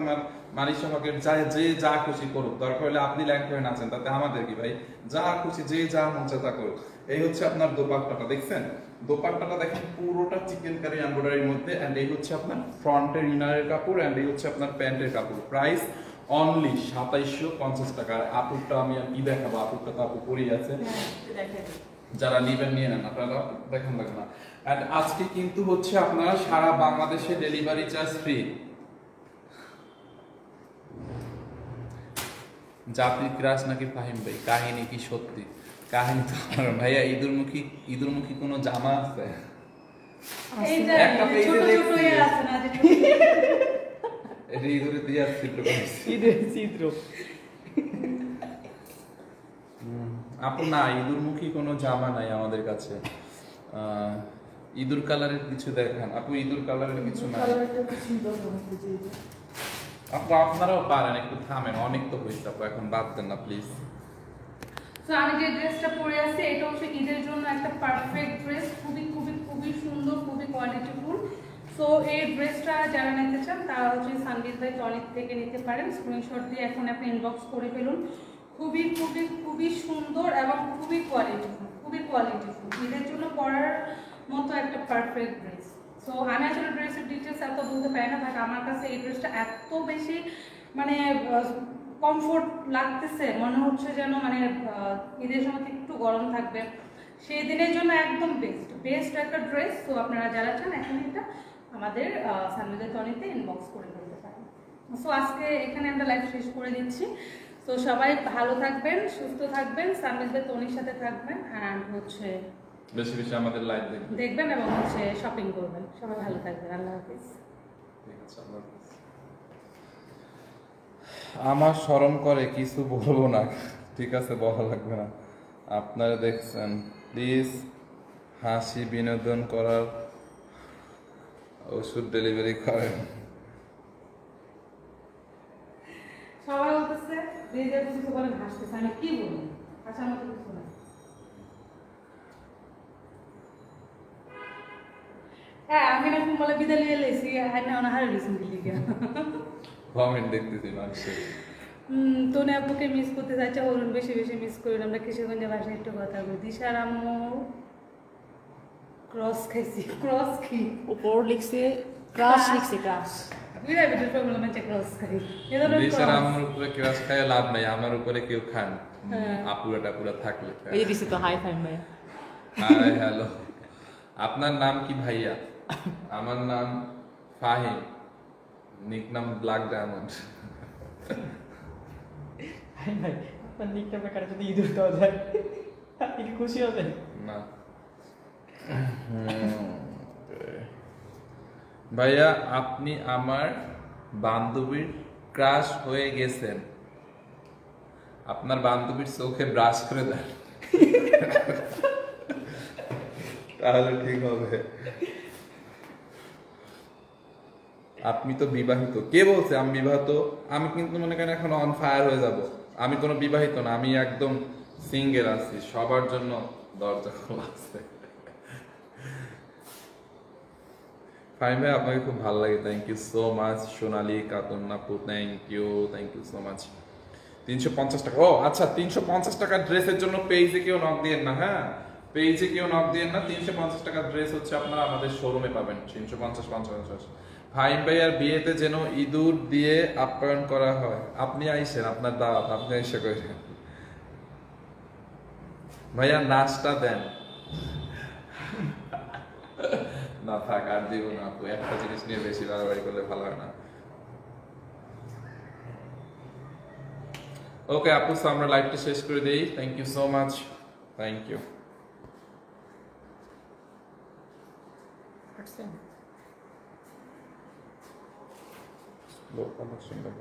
মানিশা হকের যে যা খুশি করুক দরকার হলে আপনি ল্যাং করে নাচেন তাতে আমাদের কি ভাই যা খুশি যে যা মন চায় তা করুক এই হচ্ছে আপনার দোপাট্টাটা দেখছেন দোপাট্টাটা দেখেন পুরোটা চিকেন কারি এমব্রয়ডারির মধ্যে এন্ড এই হচ্ছে আপনার ফ্রন্টের ইনারের কাপড় এন্ড এই হচ্ছে আপনার প্যান্টের কাপড় প্রাইস অনলি 2750 টাকা আপুরটা আমি আর কি দেখাবো আপুরটা তো আপু পরেই আছে যারা নিবেন নিয়ে নেন আপনারা দেখেন না এন্ড আজকে কিন্তু হচ্ছে আপনারা সারা বাংলাদেশে ডেলিভারি চার্জ ফ্রি জাতির ক্রাশ নাকি ফাহিম ভাই কাহিনী কি সত্যি কাহিনী তো আমার ভাইয়া ইঁদুরমুখী কোনো জামা আছে এই যে একটা পেজে ছোট ছোট দেখছি। ইয়ে আছে না যে এটা ইঁদুরে দিয়ে আসছি চিত্র আপু না ইঁদুরমুখী কোনো জামা নাই আমাদের কাছে ইঁদুর কালারের কিছু দেখান আপু ইঁদুর কালারের কিছু নাই আপু আপনারাও পারেন একটু থামেন অনেক তো হয়েছে আপু এখন বাদ দেন না প্লিজ তো আমি যে ড্রেসটা পরে আছি এটা হচ্ছে ঈদের জন্য একটা পারফেক্ট ড্রেস খুবই খুবই খুবই সুন্দর খুবই কোয়ালিটিফুল সো এই ড্রেসটা যারা নিতে চান তারা হচ্ছে সানবিজ বাই টনিক থেকে নিতে পারেন স্ক্রিনশট দিয়ে এখন আপনি ইনবক্স করে ফেলুন খুবই খুবই খুবই সুন্দর এবং খুবই কোয়ালিটিফুল ঈদের জন্য পরার মতো একটা পারফেক্ট ড্রেস সো আমি আসলে ড্রেসের ডিটেলস এত বলতে পারি না বাট আমার কাছে এই ড্রেসটা এত বেশি মানে কমফোর্ট লাগতেছে মনে হচ্ছে যেন মানে ঈদের সময় একটু গরম থাকবে সেই দিনের জন্য একদম বেস্ট একটা ড্রেস তো আপনারা যারা চান এখন এটা আমাদের সানবিজের টনিতে ইনবক্স করে ফেলতে পারেন সো আজকে এখানে আমরা লাইভ শেষ করে দিচ্ছি তো সবাই ভালো থাকবেন সুস্থ থাকবেন সানবিজের টনির সাথে থাকবেন অ্যান্ড হচ্ছে বেশি বেশি আমাদের লাইভ দেখবেন এবং হচ্ছে শপিং করবেন সবাই ভালো থাকবেন আল্লাহ হাফিজ ঠিক আছে আল্লাহ হাফেজ। আমার শরম করে কিছু বলবো না ঠিক আছে বলা লাগবে না আপনারা দেখছেন প্লিজ হাসি বিনোদন করার ওষুধ ডেলিভারি করেন সবাই বলতেছে নিজের কিছু বলেন হাসতেছে আমি কি বলি হাসার মতো কিছু না হ্যাঁ আমি না বলে বিদায় নিয়ে এলেছি আর না ওনা হারে দিয়েছেন দিল্লিকে কমেন্ট দেখতেছি মানুষের তোনে আপুকে মিস করতে চাইছে অরুণ বেশি বেশি মিস করেন আমরা কিশোরগঞ্জে বাসায় একটু কথা বলি দিশার আম্মু ক্রস খাইছি ক্রস কি উপর লিখছে ক্রাশ লিখছে ক্রাশ বিদায় বিদায় প্রবলেম আছে ক্রস খাই এদের দেশের আমার উপরে ক্রাশ খায় লাভ নাই আমার উপরে কেউ খান আপুরাটা পুরো থাকলে এই দিছে তো হাই ফাই ভাই হাই হ্যালো আপনার নাম কি ভাইয়া আমার নাম ফাহিম নিক নাম ব্ল্যাক ডায়মন্ড হাই ভাই আপনার নিকটা বেকার যদি ইঁদুর দেওয়া যায় আপনি কি খুশি হবেন না ভাইয়া আপনি আমার বান্ধবীর ক্রাশ হয়ে গেছেন আপনার বান্ধবীর চোখে ব্রাশ করে দেন তাহলে ঠিক হবে আপনি তো বিবাহিত কে বলছে আমি বিবাহিত আমি কিন্তু মনে করেন এখন অন ফায়ার হয়ে যাব আমি কোনো বিবাহিত না আমি একদম সিঙ্গেল আছি সবার জন্য দরজা খোলা আছে ফাইন ভাই আপনাকে খুব ভালো লাগে থ্যাংক ইউ সো মাচ সোনালি কাতুন আপু থ্যাংক ইউ সো মাচ 350 টাকা ও আচ্ছা 350 টাকা ড্রেসের জন্য পেজে কেউ নক দিয়েন না হ্যাঁ পেজে কেউ নক দিয়েন না 350 টাকা ড্রেস হচ্ছে আপনারা আমাদের শোরুমে পাবেন 350 ফাইন ভাই আর বিয়েতে যেন ইঁদুর দিয়ে আপ্যায়ন করা হয় আপনি আইসেন আপনার দাওয়াত আপনি এসে করেন ভাইয়া নাচটা দেন না থাক আর দিব না আপু একটা জিনিস নিয়ে বেশি বাড়াবাড়ি করলে ভালো হয় না ওকে আপু সো আমরা লাইভটা শেষ করে দেই thank you so much thank you লোক অনেক সুন্দর